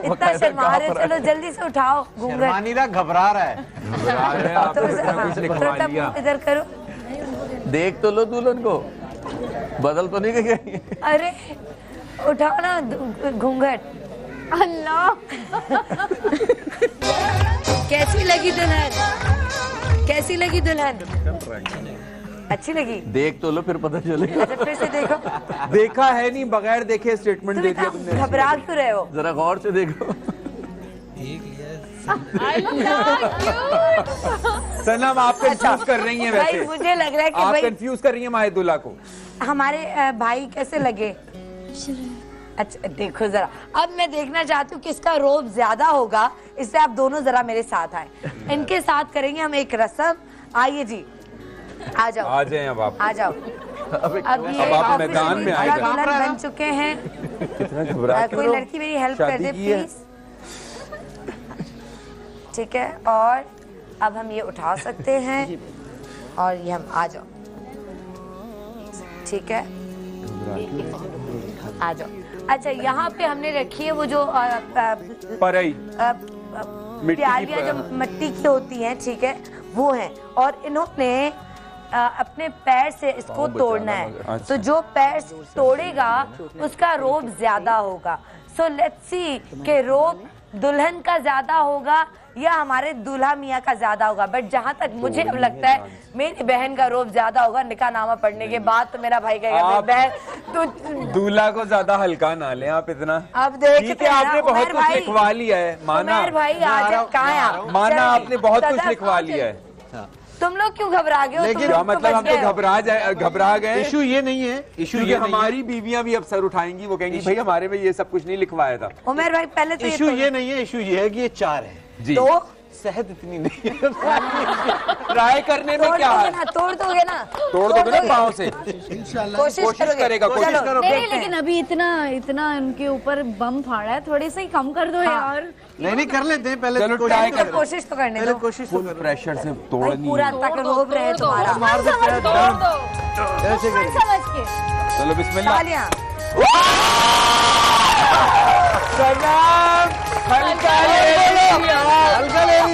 इतना शर्मा रहे, चलो जल्दी से उठाओ घूंघट। शर्मानी रहा, घबरा रहा है। तो इधर करो। देख तो लो दुल्हन को, बदल तो नहीं गई? अरे उठाओ ना घूंघट। अल्लाह। कैसी लगी दुल्हन? कैसी लगी दुल्हन? अच्छी लगी? देख तो लो फिर पता चलेगा। अच्छा, फिर से देखो। देखा है नहीं, बगैर देखे स्टेटमेंट दे दिया तुमने। घबरा क्यों रहे हो? जरा गौर से देखो। सनम आप कंफ्यूज कर रही हैं भाई, वैसे। मुझे लग रहा है कि आप भाई कंफ्यूज कर रही हैं माहे दुल्हा को। हमारे भाई कैसे लगे? अच्छा देखो जरा, अब मैं देखना चाहती हूँ किसका रोब ज्यादा होगा, इससे आप दोनों जरा मेरे साथ आए। इनके साथ करेंगे हम एक रस्म। आइए जी, आ जाओ। आ जाएं अब आप। आ जाओ। अब ये आप मैदान में आए। दुल्हन बन चुके हैं। कितना घबरा कोई लड़की मेरी हेल्प कर दे प्लीज। ठीक है, और अब हम ये उठा सकते हैं और ये हम आ जाओ। ठीक है, आ जाओ। अच्छा, यहाँ पे हमने रखी है वो जो परई प्यालियाँ जो मिट्टी की होती हैं, ठीक है, वो हैं। और इन्होंने अपने पैर से इसको तोड़ना है। अच्छा। तो जो पैर तोड़ेगा उसका रोब ज्यादा होगा। सो लेट्स सी के रोब दुल्हन का ज्यादा होगा या हमारे दूल्हा मियाँ का ज्यादा होगा। बट जहाँ तक मुझे अब लगता है मेरी बहन का रोब ज्यादा होगा। निकाहनामा पढ़ने के बाद तो मेरा भाई कहेगा बहन तो दूल्हा को ज्यादा हल्का ना लें आप इतना। अब देखते ठीक है, आपने बहुत कुछ लिखवा लिया है, माना। भाई आज कहाँ है आप? माना आपने बहुत कुछ लिखवा लिया है। तुम लोग क्यों घबरा गए हो? लेकिन मतलब हम तो घबरा गए। इशू ये नहीं है, इशू ये हमारी बीवियां भी अब सर उठाएंगी, वो कहेंगी भाई हमारे में ये सब कुछ नहीं लिखवाया था। उमर भाई पहले तो इशू ये नहीं है, इशू ये है कि ये 4 है जी। तो सेहत इतनी नहीं है। ट्राई करने में क्या है? तोड़ दोगे ना? तोड़ दोगे ना पाँव से? कोशिश करेगा, कोशिश करो। नहीं, लेकिन अभी इतना उनके ऊपर बम फाड़ा है, थोड़ी सी कम कर दो यार। नहीं कर लेते हैं पहले। चलो ट्राई कर, कोशिश तो करने दो। कोशिश तो करो। प्रेशर से तोड़नी पूरा है। तक रोब रहे तुम्हारा। समझ के चलो बिस्मिल्लाह। तालियां। सनम हल्का ले रही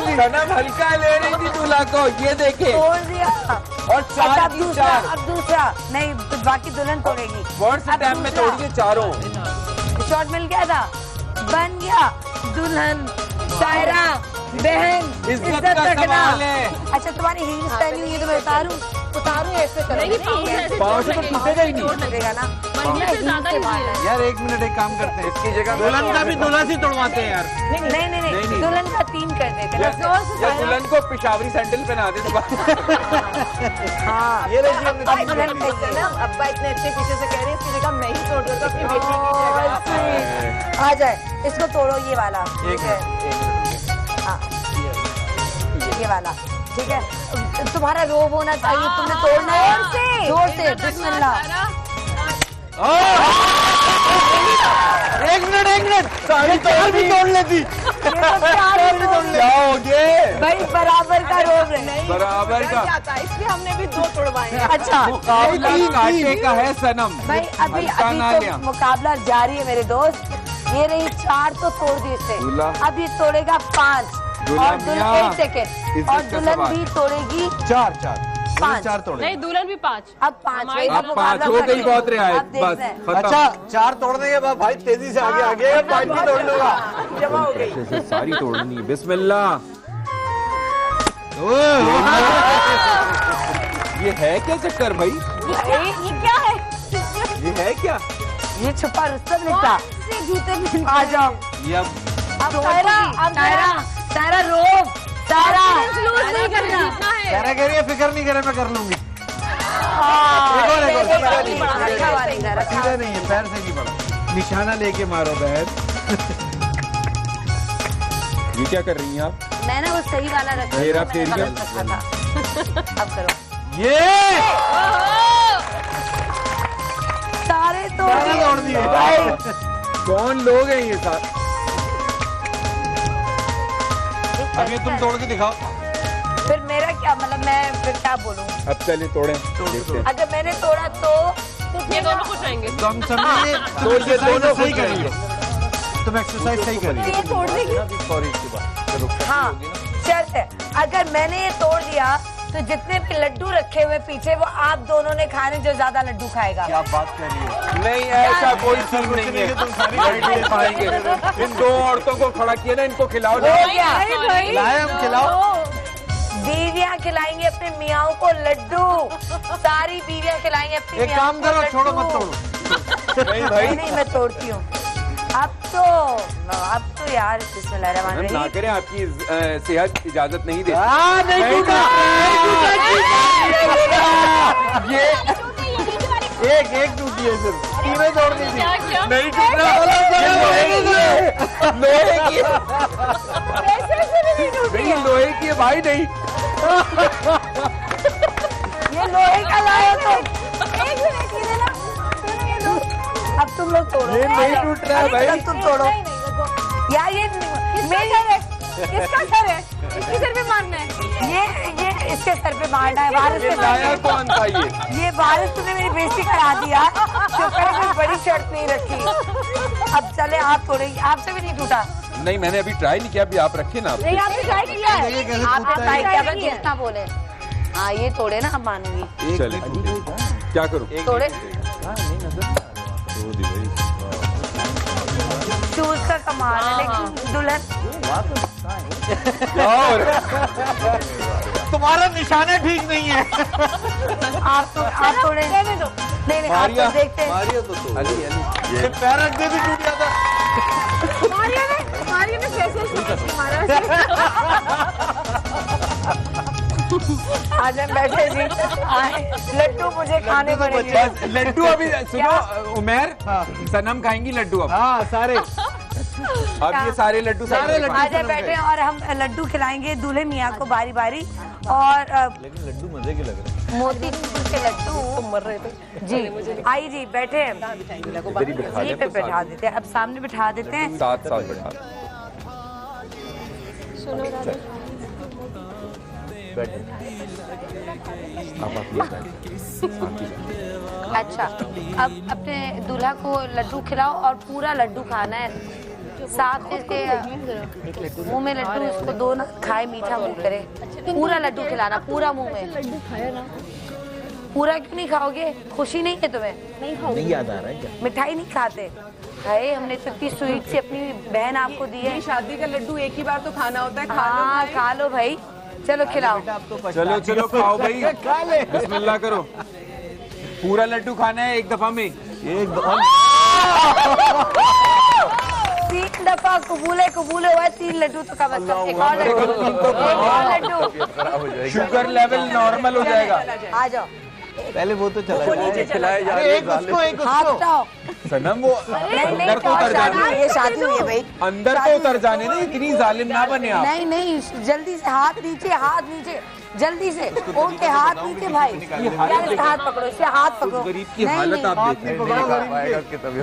थी, सनम हल्का ले रही थी दूल्हा को, ये देखे। तोड़ दिया। और चार अब की दूसरा, चार। अब दूसरा नहीं, बाकी दुल्हन तोड़ेगी। वर्ड से टाइम में तोड़ी थी चारों। शॉट मिल गया था, बन गया दुल्हन सायरा बहन इज्जत का सवाल है। अच्छा, तुम्हारी हील्स पहनी हुई है तो मैं उतारूं ऐसे करो। पाँव से तो टूटेगा ही नहीं। टूटेगा ना? यार 1 मिनट, एक काम करते हैं, इसकी जगह दुल्हन का भी दुल्हा से तोड़वाते हैं यार। नहीं, दुल्हन का 3 कर देते हैं। या दुल्हन को पिशावरी सैंडल पहना दे तो हाँ, ये रही हमने भाई दुल्हन का ना। अब्बा इतने अच्छे पीछे से कह रहे हैं, इसकी जगह मैं ही तोड़ दूंगा अपनी बेटी की जगह। आ जाए, इसको तोड़ो ये वाला। ठीक है, हाँ, ये वाला ठीक है। तुम्हारा रोब होना चाहिए, तुमने तोड़ना है जोर से। बिस्मिल्लाह। 1 मिनट, सारी चार भी तोड़ लेती। जाओगे भाई बराबर का रोब है। बराबर का, इसलिए हमने भी 2 तोड़वाए। अच्छा, मुकाबला कांटे का है सनम। भाई अभी तो मुकाबला जारी है मेरे दोस्त। ये रही 4 तो तोड़ दी इससे, अब ये तोड़ेगा 5 और दुल्हन 1 सेकेंड और दुल्हन भी तोड़ेगी 4 5 4 तोड़े। नहीं दुल्हन भी 5। अब 5 अब 5 हो गई, बहुत रियायत, बस खत्म। अच्छा 4 तोड़ने के बाद भाई तेजी से आगे आगे 5 भी तोड़ लूंगा। जमा हो गई। सारी तोड़नी है, बिस्मिल्लाह। ये है क्या चक्कर भाई? ये क्या है? ये है क्या? ये छुपा रुस्तम लिखता। जूते आ जाओ। ये अब सायरा रो, सायरा लूज नहीं करना सायरा कह रही है फिक्र नहीं करे मैं कर लूंगी। सीधा नहीं है, पैर से नहीं पड़ा। निशाना लेके मारो बहन। ये क्या कर रही हैं आप? मैं ना वो सही वाला रखा मेरा फेरी का अब करो। ये सारे तोड़ दिए। कौन लोग हैं ये सारे? अब ये तुम तोड़ के दिखाओ। फिर मेरा क्या मतलब, मैं फिर क्या बोलूं? अब चलिए तोड़ें, देखते हैं। अगर मैंने तोड़ा तो ये दोनों खुश रहेंगे। तो हम समझेंगे तो ये दोनों सही खुश करेंगे। तुम एक्सरसाइज सही करिए। ये तोड़ने की सॉरी इसके बाद। हाँ शर्त है, अगर मैंने ये तोड़ दिया तो जितने भी लड्डू रखे हुए पीछे वो आप दोनों ने खाने, जो ज्यादा लड्डू खाएगा। क्या बात कर रही है? नहीं ऐसा कोई चीज नहीं है, तुम सारी नहीं पाएंगे। इन 2 औरतों को खड़ा किया ना, इनको खिलाओ। लाए हम खिलाओ। बीवियां खिलाएंगे अपने मियाओं को लड्डू, सारी बीवियां खिलाएंगे अपनी एक काम करो, छोड़ो मत तोड़ो। नहीं भाई, नहीं मैं तोड़ती हूँ। अब तो यार बिस्मिल्लाहिर्रहमानिर्रहीम। ना करें, आपकी सेहत इजाजत नहीं देती। नहीं ये एक टूटी है सिर्फ, तीनों तोड़ दी थी। नहीं टूट रहा, लोहे की नहीं, लोहे की है भाई, नहीं। ये लोहे का लाया तो अब तुम लोग तोड़ो। ये नहीं टूट रहा है भाई। तुम तोड़ो यार। ये किसका सर है? इसके सर पे मारना है। ये इसके सर पे मारना है। वारिस पे लाया कौन था ये वारिस, तुमने मेरी बेइज्जती करा दिया। शुक्र है कोई बड़ी शर्त नहीं रखी। अब चले आप तोड़ेंगे, आपसे भी नहीं टूटा। नहीं मैंने अभी ट्राई नहीं किया, अभी आप रखे ना। नहीं आपने ट्राई किया है। आपने ट्राई किया, मैं कितना बोले। हाँ ये तोड़े ना, अब मानूंगी। चले क्या करूँ? तोड़े शूज का कमाल है, लेकिन दुल्हन और तुम्हारा निशाना ठीक नहीं है। आप थोड़े नहीं आप तो देखते हैं। ये पैर रख दे भी टूट जाता। मारिया ने कैसे मारा? आज हम बैठे जी, लड्डू मुझे खाने पड़ेंगे। लड्डू अभी सुनो उमर, सनम खाएंगी लड्डू अब। हाँ सारे, अब ये सारे लड्डू आज बैठे और हम लड्डू खिलाएंगे दूल्हे मियाँ को बारी बारी। और लेकिन लड्डू मजे के लग रहे हैं। मोतीचूर के लड्डू मर रहे थे जी। आई जी बैठे, यहीं पे बैठा देते हैं। अब सामने बिठा देते हैं। 7 साल बैठा। अच्छा अब अपने दूल्हा को लड्डू खिलाओ और पूरा लड्डू खाना है। साथ इसके मुंह में लड्डू, इसको दो ना खाए, मीठा मुंह करे। पूरा लड्डू खिलाना, पूरा मुंह में। लड्डू खाया ना। पूरा क्यों नहीं खाओगे? खुशी नहीं है तुम्हें? नहीं याद आ रहा है क्या? मिठाई नहीं खाते? है हमने तो इतनी स्वीट से अपनी बहन आपको दी है। शादी का लड्डू एक ही बार तो खाना होता है। हाँ खा लो भाई, चलो खिलाओ। चलो चलो खाओ भाई, बिस्मिल्लाह करो। पूरा लड्डू खाना है एक दफा में। एक दफा 3 दफा कबूल हुआ है। 3 लड्डू तो कम से कम। एक और लड्डू, शुगर लेवल नॉर्मल हो जाएगा। आ जाओ। पहले वो तो चला खिलाए जा एक उसको हाथ हटाओ। सनम वो अंदर तो उतर जाने, ये शादी हुई है भाई। अंदर तो उतर जाने ना, इतनी जालिम ना बने आप। नहीं जल्दी से हाथ नीचे जल्दी से। ओके हाथ नीचे भाई, यार इसका हाथ पकड़ो, इससे हाथ पकड़ो। गरीब की हालत आप देखें।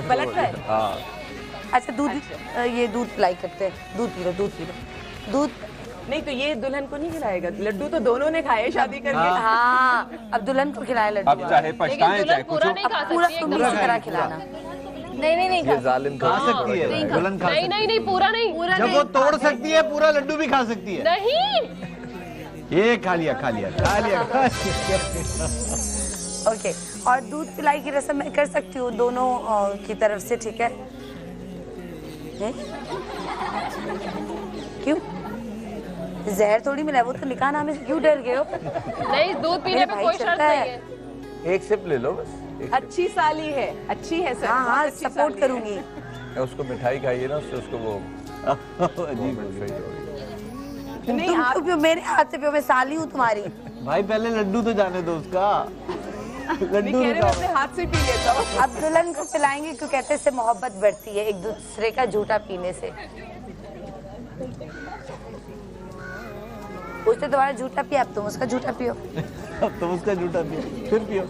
पलट रहा है। अच्छा दूध, ये दूध पिलाई करते हैं। दूध पी लो दूध। नहीं तो ये दुल्हन को नहीं खिलाएगा, लड्डू तो दोनों ने खाए शादी करके। हाँ अब दुल्हन को खिलाए लड्डू। अब चाहे पछताएं चाहे कुछ, पूरा तुम इसी तरह खिलाना। नहीं ये जालिम खा सकती है, दुल्हन खा नहीं पूरा नहीं। जब वो तोड़ सकती है पूरा लड्डू भी खा सकती है। नहीं ये खा लिया खा लिया खा लिया खा लिया। ओके, और दूध पिलाई की रस्म मैं कर सकती हूँ दोनों की तरफ से, ठीक है? क्यों? जहर थोड़ी मिला है, वो तो निकाह नामे से क्यों डर गए हो? नहीं, दूध पीने पे कोई शर्त नहीं है। एक सिप ले लो बस। अच्छी साली है, अच्छी है सर। हाँ हाँ, सपोर्ट करूंगी। उसको मिठाई खाइए ना, उससे उसको वो अजीब नहीं, आप पियो, मेरे हाथ से पियो, मैं साली हूँ तुम्हारी। भाई पहले लड्डू तो जाने दो उसका। लड्डू अपने हाथ से पी लेता हूँ। अब दुल्हन को पिलाएंगे क्यों? कहते हैं इससे मोहब्बत बढ़ती है एक दूसरे का झूठा पीने से। उसने तुम्हारा झूठा पिया, अब तुम उसका झूठा पियो। अब तुम उसका झूठा पियो, फिर पियो।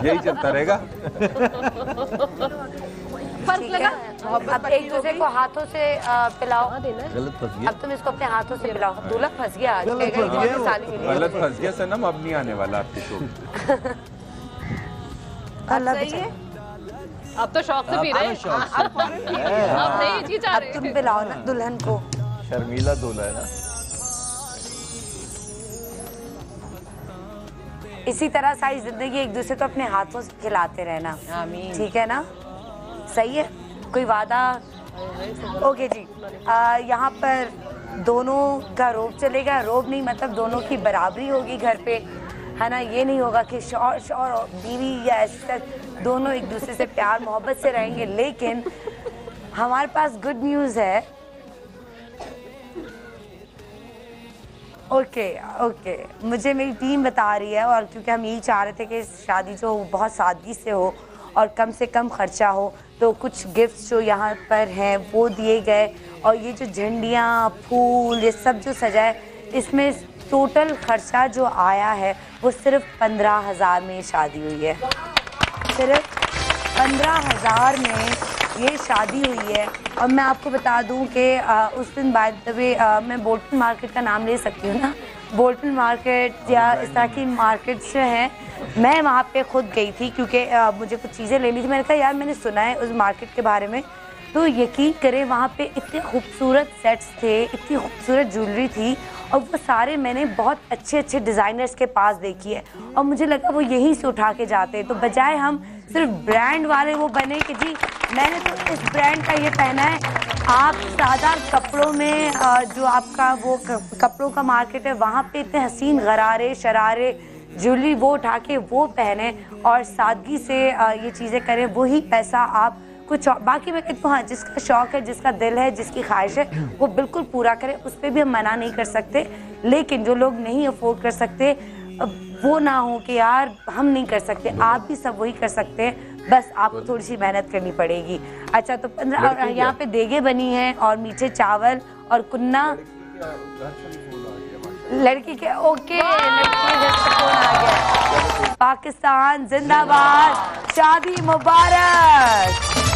यही चलता रहेगा। ठीक है, अब एक दूसरे को हाथों से पिलाओ। गलत फंस गया। अब तुम इसको अपने हाथों से पिलाओ। दूल्हा फंस गया आज, गलत फंस गया सनम, अब नहीं आने वाला आपके शो। अब तो शौक से पी रहे हैं। अब नहीं जी जा रहे। अब तुम पिलाओ ना दुल्हन को। शर्मीला दूल्हा है ना। इसी तरह सारी जिंदगी एक दूसरे को अपने हाथों से खिलाते रहना। आमीन। ठीक है ना? सही है? कोई वादा? ओके जी, यहाँ पर दोनों का रोब चलेगा। रोब नहीं मतलब दोनों की बराबरी होगी घर पे, है ना? ये नहीं होगा कि शौहर और बीवी या ऐसे दोनों एक दूसरे से प्यार मोहब्बत से रहेंगे। लेकिन हमारे पास गुड न्यूज़ है। ओके, मुझे मेरी टीम बता रही है, और क्योंकि हम यही चाह रहे थे कि शादी जो बहुत सादगी से हो और कम से कम खर्चा हो, तो कुछ गिफ्ट्स जो यहाँ पर हैं वो दिए गए। और ये जो झंडियाँ, फूल, ये सब जो सजाए, इसमें टोटल खर्चा जो आया है वो सिर्फ 15,000 में शादी हुई है। सिर्फ 15,000 में ये शादी हुई है। और मैं आपको बता दूं कि उस दिन बाय द वे मैं बोल्टन मार्केट का नाम ले सकती हूँ ना? बोल्टन मार्केट या इस तरह की मार्केट्स जो हैं, मैं वहाँ पे खुद गई थी क्योंकि मुझे कुछ चीज़ें लेनी थी। मैंने कहा यार मैंने सुना है उस मार्केट के बारे में, तो यकीन करें वहाँ पे इतने खूबसूरत सेट्स थे, इतनी खूबसूरत ज्वेलरी थी, और वो सारे मैंने बहुत अच्छे अच्छे डिज़ाइनर्स के पास देखी है। और मुझे लगा वो यहीं से उठा के जाते हैं, तो बजाय हम सिर्फ ब्रांड वाले वो बने कि जी मैंने तो इस ब्रांड का ये पहना है, आप सादा कपड़ों में जो आपका वो कपड़ों का मार्केट है वहाँ पे इतने हसीन गरारे शरारे ज्वेलरी वो उठा के वो पहने और सादगी से ये चीज़ें करें। वही पैसा आप कुछ बाकी मैं कहती हूँ हाँ, जिसका शौक़ है, जिसका दिल है, जिसकी ख्वाहिश है, वो बिल्कुल पूरा करे, उस पर भी हम मना नहीं कर सकते। लेकिन जो लोग नहीं अफोर्ड कर सकते वो ना हो कि यार हम नहीं कर सकते, आप भी सब वही कर सकते हैं, बस आपको थोड़ी सी मेहनत करनी पड़ेगी। अच्छा, तो 15 यहाँ पे देगे बनी है और मीठे चावल और कुन्ना लड़की के। ओके, लड़की के फोन आ गया। पाकिस्तान जिंदाबाद, शादी मुबारक।